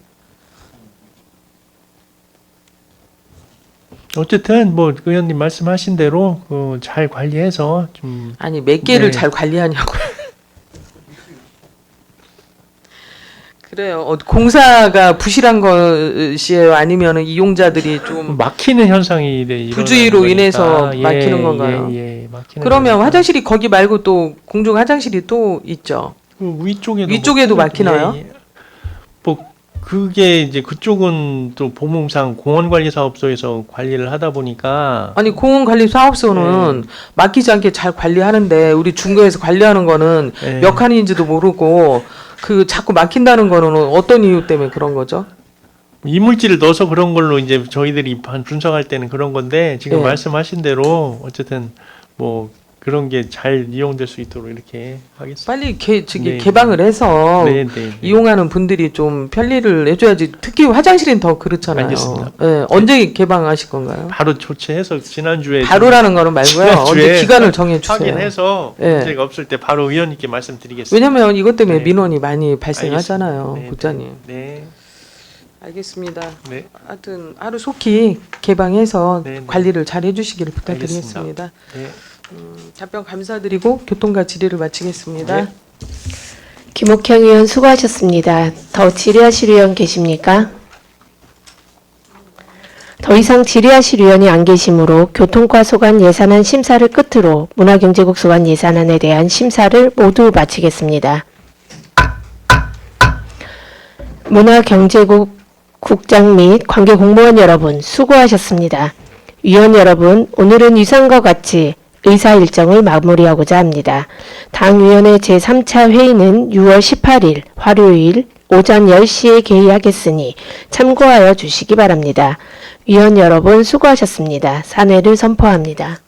어쨌든 뭐 의원님 말씀하신 대로 잘 관리해서 좀 아니 몇 개를 네. 잘 관리하냐고요. 그래요. 공사가 부실한 것이에요? 아니면 이용자들이 좀 막히는 현상이 일어나는 부주의로 거니까. 인해서 막히는 건가요? 막히는 그러면 거니까. 화장실이 거기 말고 또 공중 화장실이 또 있죠? 그 위쪽에도 막히나요? 뭐 그게 이제 그쪽은 또 보문상 공원관리사업소에서 관리를 하다 보니까 아니 공원관리사업소는 막히지 않게 잘 관리하는데 우리 중도에서 관리하는 거는 네. 몇 칸인지도 모르고 그 자꾸 막힌다는 거는 어떤 이유 때문에 그런 거죠? 이물질을 넣어서 그런 걸로 이제 저희들이 분석할 때는 그런 건데 지금 네. 말씀하신 대로 어쨌든 뭐 그런 게 잘 이용될 수 있도록 이렇게 하겠습니다. 빨리 네. 개방을 해서 네, 네. 이용하는 분들이 좀 편리를 해줘야지. 특히 화장실은 더 그렇잖아요. 알겠습니다. 예, 언제 개방하실 건가요? 바로 조치해서 지난주에 바로라는 거는 말고요. 지난주에 언제 기간을 정해주세요. 확인해서 네. 문제가 없을 때 바로 의원님께 말씀드리겠습니다. 왜냐면 이것 때문에 네. 민원이 많이 발생하잖아요, 알겠습니다. 네, 국장님. 네, 알겠습니다. 네, 하여튼 하루 속히 개방해서 네, 네. 관리를 잘 해주시기를 부탁드리겠습니다. 네. 답변 감사드리고 교통과 질의를 마치겠습니다. 네. 김옥형 의원 수고하셨습니다. 더 질의하실 의원 계십니까? 더 이상 질의하실 의원이 안 계시므로 교통과 소관 예산안 심사를 끝으로 문화경제국 소관 예산안에 대한 심사를 모두 마치겠습니다. 문화경제국 국장 및 관계 공무원 여러분 수고하셨습니다. 위원 여러분, 오늘은 이상과 같이 의사 일정을 마무리하고자 합니다. 당위원회 제3차 회의는 6월 18일 화요일 오전 10시에 개의하겠으니 참고하여 주시기 바랍니다. 위원 여러분 수고하셨습니다. 산회를 선포합니다.